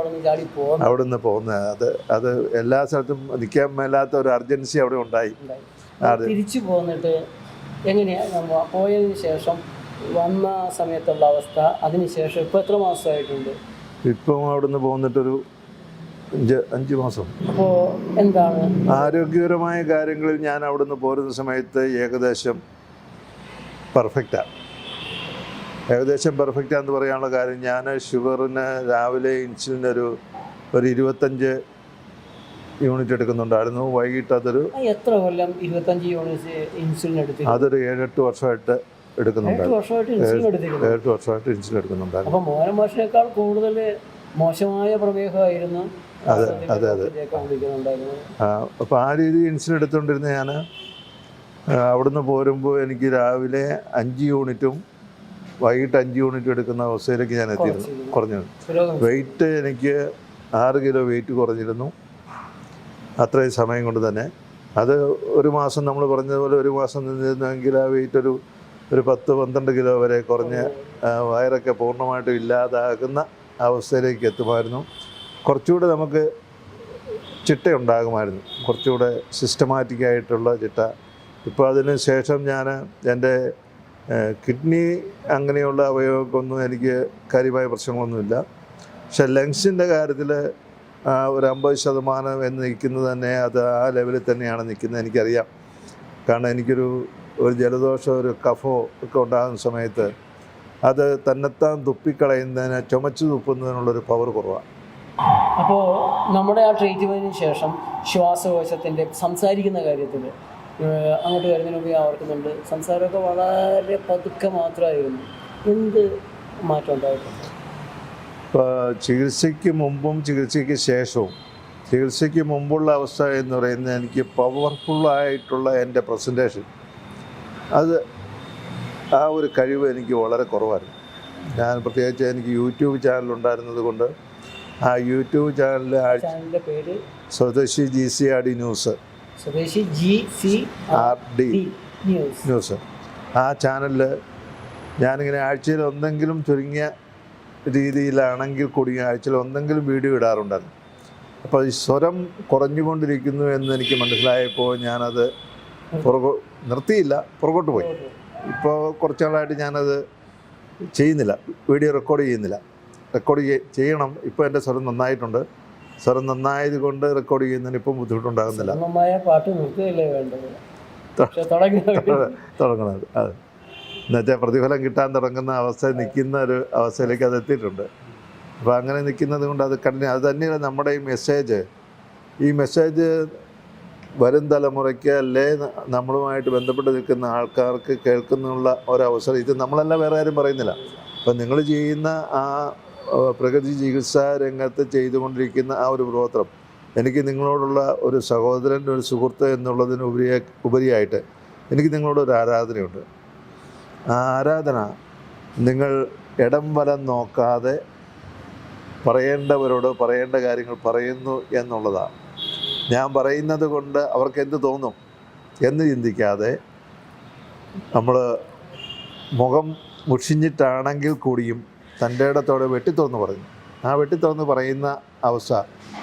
അവിടെ നിന്ന് പോകുന്നത്. അത് എല്ലാ സ്ഥലത്തും നിൽക്കാൻ മേലാത്ത ഒരു അർജൻസി അവിടെ ഉണ്ടായി. തിരിച്ചു പോന്നിട്ട് എങ്ങനെയാണ് പോയതിന് ശേഷം വന്ന സമയത്തുള്ള അവസ്ഥ, അതിനുശേഷം ഇപ്പോൾ എത്ര മാസമായിട്ടുണ്ട്? ഇപ്പം അവിടെ നിന്ന് പോന്നിട്ടൊരു 5 മാസം. അപ്പോൾ എന്താണ് ആരോഗ്യപരമായ കാര്യങ്ങളിൽ ഞാൻ അവിടെ നിന്ന് പോരുന്ന സമയത്ത് ഏകദേശം പെർഫെക്റ്റാണ്. എന്ന് പറയാനുള്ള കാര്യം, ഞാൻ ഷുഗറിന് രാവിലെ ഇൻസുലിൻ ഒരു 25 യൂണിറ്റ് എടുക്കുന്നുണ്ടായിരുന്നു. വൈകിട്ട് എത്ര കൊല്ലം 25 യൂണിറ്റ് ഇൻസുലിൻ എടുത്തു? അതൊരു 7-8 വർഷമായിട്ട് എടുക്കുന്നുണ്ടായിരുന്നു. 7 വർഷമായിട്ട് ഇൻസുലിൻ എടുക്കുന്നുണ്ടായിരുന്നു. അപ്പോൾ മോഹൻ മാഷിനേക്കാൾ കൂടുതൽ മോശമായ പ്രമേഹമായിരുന്നു. അതെ. അപ്പോൾ ആ രീതിയിൽ ഇൻസുലിൻ എടുത്തുകൊണ്ടിരുന്ന ഞാൻ അവിടുന്ന് പോരുമ്പോൾ എനിക്ക് രാവിലെ 5 യൂണിറ്റും വൈകിട്ട് 5 യൂണിറ്റ് എടുക്കുന്ന അവസ്ഥയിലേക്ക് ഞാൻ എത്തിയിരുന്നു. കുറഞ്ഞു. വെയിറ്റ് എനിക്ക് 6 കിലോ വെയിറ്റ് കുറഞ്ഞിരുന്നു അത്രയും സമയം കൊണ്ട് തന്നെ. അത് ഒരു മാസം നമ്മൾ പറഞ്ഞതുപോലെ 1 മാസം നിന്നിരുന്നെങ്കിൽ ആ വെയിറ്റ് ഒരു 10-12 കിലോ വരെ കുറഞ്ഞ് വയറൊക്കെ പൂർണ്ണമായിട്ടും ഇല്ലാതാകുന്ന അവസ്ഥയിലേക്ക് എത്തുമായിരുന്നു. കുറച്ചുകൂടെ നമുക്ക് ചിട്ടയുണ്ടാകുമായിരുന്നു, കുറച്ചുകൂടെ സിസ്റ്റമാറ്റിക്കായിട്ടുള്ള ചിട്ട. ഇപ്പോൾ അതിന് ശേഷം ഞാൻ എൻ്റെ കിഡ്നി അങ്ങനെയുള്ള അവയവങ്ങൾക്കൊന്നും എനിക്ക് കാര്യമായ പ്രശ്നങ്ങളൊന്നുമില്ല. പക്ഷെ ലങ്സിൻ്റെ കാര്യത്തിൽ ഒരു 50% എന്ന് നിൽക്കുന്നത് തന്നെ അത് ആ ലെവലിൽ തന്നെയാണ് നിൽക്കുന്നത് എനിക്കറിയാം. കാരണം എനിക്കൊരു ജലദോഷം ഒരു കഫോ ഒക്കെ ഉണ്ടാകുന്ന സമയത്ത് അത് തന്നെത്താൻ തുപ്പിക്കളയുന്നതിന് ചുമച്ച് തുപ്പുന്നതിനുള്ളൊരു പവർ കുറവാണ്. അപ്പോൾ നമ്മുടെ ആ ട്രീറ്റ്മെൻറ്റിന് ശേഷം ശ്വാസകോശത്തിൻ്റെ സംസാരിക്കുന്ന കാര്യത്തിൽ അങ്ങോട്ട് വരുന്നതിന് മുമ്പ് ഓർക്കുന്നുണ്ട്, സംസാരമൊക്കെ വളരെ പതുക്കെ മാത്രമായിരുന്നു. എന്ത് മാറ്റം ഉണ്ടായിട്ടുണ്ട്? ഇപ്പോൾ ചികിത്സയ്ക്ക് മുമ്പും ചികിത്സയ്ക്ക് ശേഷവും, ചികിത്സയ്ക്ക് മുമ്പുള്ള അവസ്ഥ എന്ന് പറയുന്നത് എനിക്ക് പവർഫുള്ളായിട്ടുള്ള എൻ്റെ പ്രസൻറ്റേഷൻ, അത് ആ ഒരു കഴിവ് എനിക്ക് വളരെ കുറവായിരുന്നു. ഞാൻ പ്രത്യേകിച്ച് എനിക്ക് യൂട്യൂബ് ചാനൽ ഉണ്ടായിരുന്നത് കൊണ്ട് ആ യൂട്യൂബ് ചാനലിൻ്റെ പേര് സ്വദേശി GCRD ന്യൂസ്, സ്വദേശി GCRD ന്യൂസ്. ആ ചാനലിൽ ഞാനിങ്ങനെ ആഴ്ചയിൽ ഒന്നെങ്കിലും ചുരുങ്ങിയ രീതിയിലാണെങ്കിൽ കൂടി ആഴ്ചയിൽ ഒന്നെങ്കിലും വീഡിയോ ഇടാറുണ്ടായിരുന്നു. അപ്പോൾ ഈ സ്വരം കുറഞ്ഞുകൊണ്ടിരിക്കുന്നു എന്ന് എനിക്ക് മനസ്സിലായപ്പോൾ ഞാനത് നിർത്തിയില്ല, പുറകോട്ട് പോയി. ഇപ്പോൾ കുറച്ച് നാളായിട്ട് ഞാനത് ചെയ്യുന്നില്ല, വീഡിയോ റെക്കോർഡ് ചെയ്യുന്നില്ല. റെക്കോർഡ് ചെയ്യണം. ഇപ്പോൾ എൻ്റെ സ്വരം നന്നായിട്ടുണ്ട്. സ്വരം നന്നായത് കൊണ്ട് റെക്കോർഡ് ചെയ്യുന്നതിന് ഇപ്പം ബുദ്ധിമുട്ടുണ്ടാകുന്നില്ല. പാട്ട് നിർത്തുകയല്ലേ വേണ്ടത്, തുടങ്ങണത്. അത് എന്നുവെച്ചാൽ പ്രതിഫലം കിട്ടാൻ തുടങ്ങുന്ന അവസ്ഥ നിൽക്കുന്ന ഒരു അവസ്ഥയിലേക്ക് അത് എത്തിയിട്ടുണ്ട്. അപ്പോൾ അങ്ങനെ നിൽക്കുന്നത് കൊണ്ട് അത് അത് തന്നെയാണ് നമ്മുടെ ഈ മെസ്സേജ് വരും തലമുറയ്ക്ക് അല്ലേ നമ്മളുമായിട്ട് ബന്ധപ്പെട്ട് നിൽക്കുന്ന ആൾക്കാർക്ക് കേൾക്കുന്നുള്ള ഒരവസരം ഇത് നമ്മളെല്ലാം വേറെ ആരും പറയുന്നില്ല. അപ്പം നിങ്ങൾ ചെയ്യുന്ന ആ പ്രകൃതി ചികിത്സാ രംഗത്ത് ചെയ്തുകൊണ്ടിരിക്കുന്ന ആ ഒരു പ്രവർത്തനം എനിക്ക് നിങ്ങളോടുള്ള ഒരു സഹോദരൻ, ഒരു സുഹൃത്ത് എന്നുള്ളതിന് ഉപരിയായിട്ട് എനിക്ക് നിങ്ങളോടൊരു ആരാധനയുണ്ട്. ആ ആരാധന നിങ്ങൾ ഇടം വലം നോക്കാതെ പറയേണ്ടവരോട് പറയേണ്ട കാര്യങ്ങൾ പറയുന്നു എന്നുള്ളതാണ്. ഞാൻ പറയുന്നത് കൊണ്ട് അവർക്ക് എന്ത് തോന്നും എന്ന് ചിന്തിക്കാതെ നമ്മൾ മുഖം മുഷിഞ്ഞിട്ടാണെങ്കിൽ കൂടിയും തൻ്റെ ഇടത്തോടെ വെട്ടിത്തുറന്ന് പറയും. ആ വെട്ടിത്തുറന്ന് പറയുന്ന അവസ്ഥ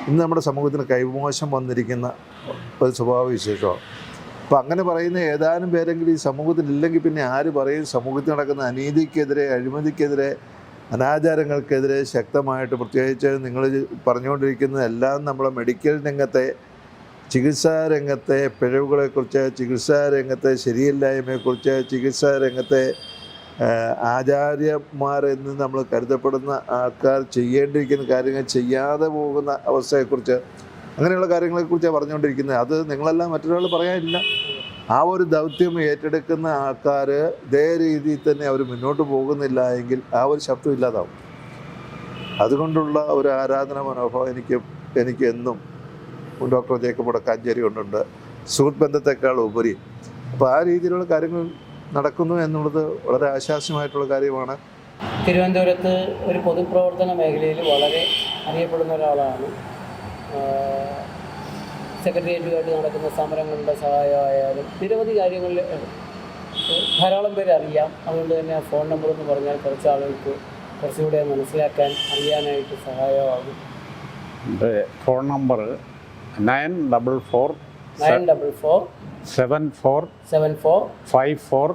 ഇന്ന് നമ്മുടെ സമൂഹത്തിന് കൈമോശം വന്നിരിക്കുന്ന ഒരു സ്വഭാവ വിശേഷമാണ്. അപ്പോൾ അങ്ങനെ പറയുന്ന ഏതാനും പേരെങ്കിലും ഈ സമൂഹത്തിലില്ലെങ്കിൽ പിന്നെ ആര് പറയും? സമൂഹത്തിൽ നടക്കുന്ന അനീതിക്കെതിരെ, അഴിമതിക്കെതിരെ, അനാചാരങ്ങൾക്കെതിരെ ശക്തമായിട്ട്, പ്രത്യേകിച്ച് നിങ്ങൾ പറഞ്ഞുകൊണ്ടിരിക്കുന്ന എല്ലാം നമ്മളെ മെഡിക്കൽ രംഗത്തെ, ചികിത്സാ രംഗത്തെ പിഴവുകളെക്കുറിച്ച്, ചികിത്സാ രംഗത്തെ ശരിയില്ലായ്മയെക്കുറിച്ച്, ചികിത്സാ രംഗത്തെ ആചാര്യന്മാരെന്ന് നമ്മൾ കരുതപ്പെടുന്ന ആൾക്കാർ ചെയ്യേണ്ടിയിരിക്കുന്ന കാര്യങ്ങൾ ചെയ്യാതെ പോകുന്ന അവസ്ഥയെക്കുറിച്ച്, അങ്ങനെയുള്ള കാര്യങ്ങളെക്കുറിച്ചാണ് പറഞ്ഞുകൊണ്ടിരിക്കുന്നത്. അത് നിങ്ങളെല്ലാം മറ്റൊരാൾ പറയാനില്ല. ആ ഒരു ദൗത്യം ഏറ്റെടുക്കുന്ന ആൾക്കാർ ഇതേ രീതിയിൽ തന്നെ അവർ മുന്നോട്ട് പോകുന്നില്ല എങ്കിൽ ആ ഒരു ശബ്ദം ഇല്ലാതാവും. അതുകൊണ്ടുള്ള ഒരു ആരാധന മനോഭാവം എനിക്ക് എന്നും ഡോക്ടർ ജേക്കബ് വടക്കാഞ്ചേരി കൊണ്ടുണ്ട്, സുഹൃത്ത് ബന്ധത്തെക്കാൾ ഉപരി. അപ്പോൾ ആ രീതിയിലുള്ള കാര്യങ്ങൾ നടക്കുന്നു എന്നുള്ളത് വളരെ ആശ്വാസ്യമായിട്ടുള്ള കാര്യമാണ്. തിരുവനന്തപുരത്ത് ഒരു പൊതുപ്രവർത്തന മേഖലയിൽ വളരെ അറിയപ്പെടുന്ന ഒരാളാണ്. സെക്രട്ടേറിയറ്റുമായിട്ട് നടക്കുന്ന സമരങ്ങളുടെ സഹായമായാലും നിരവധി കാര്യങ്ങളിൽ ധാരാളം പേര് അറിയാം. അതുകൊണ്ട് തന്നെ ആ ഫോൺ നമ്പർ എന്ന് പറഞ്ഞാൽ കുറച്ച് ആളുകൾക്ക് കുറച്ചുകൂടെ മനസ്സിലാക്കാൻ അറിയാനായിട്ട് സഹായമാകും. Phone number 944 74 54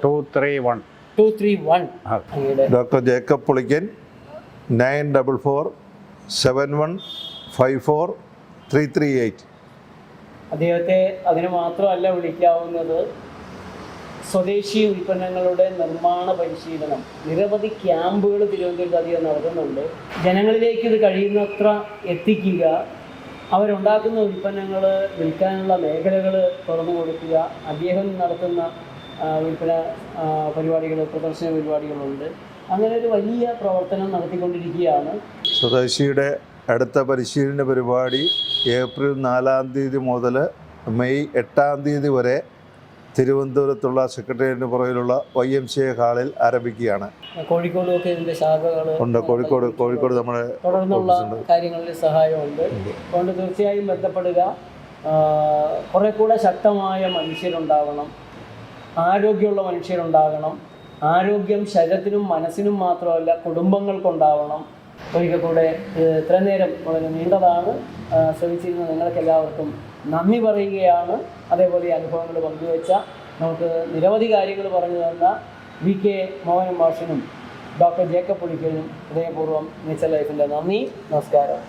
231. Doctor Jacob Pulikkan 944 71 54 338. അദ്ദേഹത്തെ അതിന് മാത്രമല്ല വിളിക്കാവുന്നത്. സ്വദേശി ഉൽപ്പന്നങ്ങളുടെ നിർമ്മാണ പരിശീലനം, നിരവധി ക്യാമ്പുകൾ തിരുവനന്തപുരത്ത് അധികം നടത്തുന്നുണ്ട്. ജനങ്ങളിലേക്ക് ഇത് കഴിയുന്നത്ര എത്തിക്കുക, അവരുണ്ടാക്കുന്ന ഉൽപ്പന്നങ്ങൾ വിൽക്കാനുള്ള മേഖലകൾ തുറന്നു കൊടുക്കുക. അദ്ദേഹം നടത്തുന്ന വിൽപ്പന പരിപാടികൾ, പ്രദർശന പരിപാടികളുണ്ട്. അങ്ങനെ ഒരു വലിയ പ്രവർത്തനം നടത്തിക്കൊണ്ടിരിക്കുകയാണ്. സ്വദേശിയുടെ അടുത്ത പരിശീലന പരിപാടി ഏപ്രിൽ 4-ാം തീയതി മുതൽ മെയ് 8-ാം തീയതി വരെ തിരുവനന്തപുരത്തുള്ള സെക്രട്ടേറിയറ്റിന് പുറകിലുള്ള YMCA ഹാളിൽ ആരംഭിക്കുകയാണ്. കോഴിക്കോടും ഒക്കെ ഇതിൻ്റെ ശാഖകൾ ഉണ്ട്. കോഴിക്കോട് നമ്മുടെ തുടർന്നുള്ള കാര്യങ്ങളിൽ സഹായമുണ്ട്. അതുകൊണ്ട് തീർച്ചയായും ബന്ധപ്പെടുക. കുറേ കൂടെ ശക്തമായ മനുഷ്യരുണ്ടാകണം, ആരോഗ്യമുള്ള മനുഷ്യരുണ്ടാകണം. ആരോഗ്യം ശരീരത്തിനും മനസ്സിനും മാത്രമല്ല കുടുംബങ്ങൾക്കുണ്ടാവണം. ഒരിക്കൽ കൂടെ ഇത്ര നേരം വളരെ നീണ്ടതാണ്. ശ്രമിച്ചിരുന്ന നിങ്ങൾക്കെല്ലാവർക്കും നന്ദി പറയുകയാണ്. അതേപോലെ അനുഭവങ്ങൾ പങ്കുവെച്ച, നമുക്ക് നിരവധി കാര്യങ്ങൾ പറഞ്ഞു തന്ന VK മോഹനൻ മാഷിനും ഡോക്ടർ ജേക്കബ് പുളിക്കനും ഹൃദയപൂർവ്വം നേച്ചർ ലൈഫിൻ്റെ നന്ദി, നമസ്കാരം.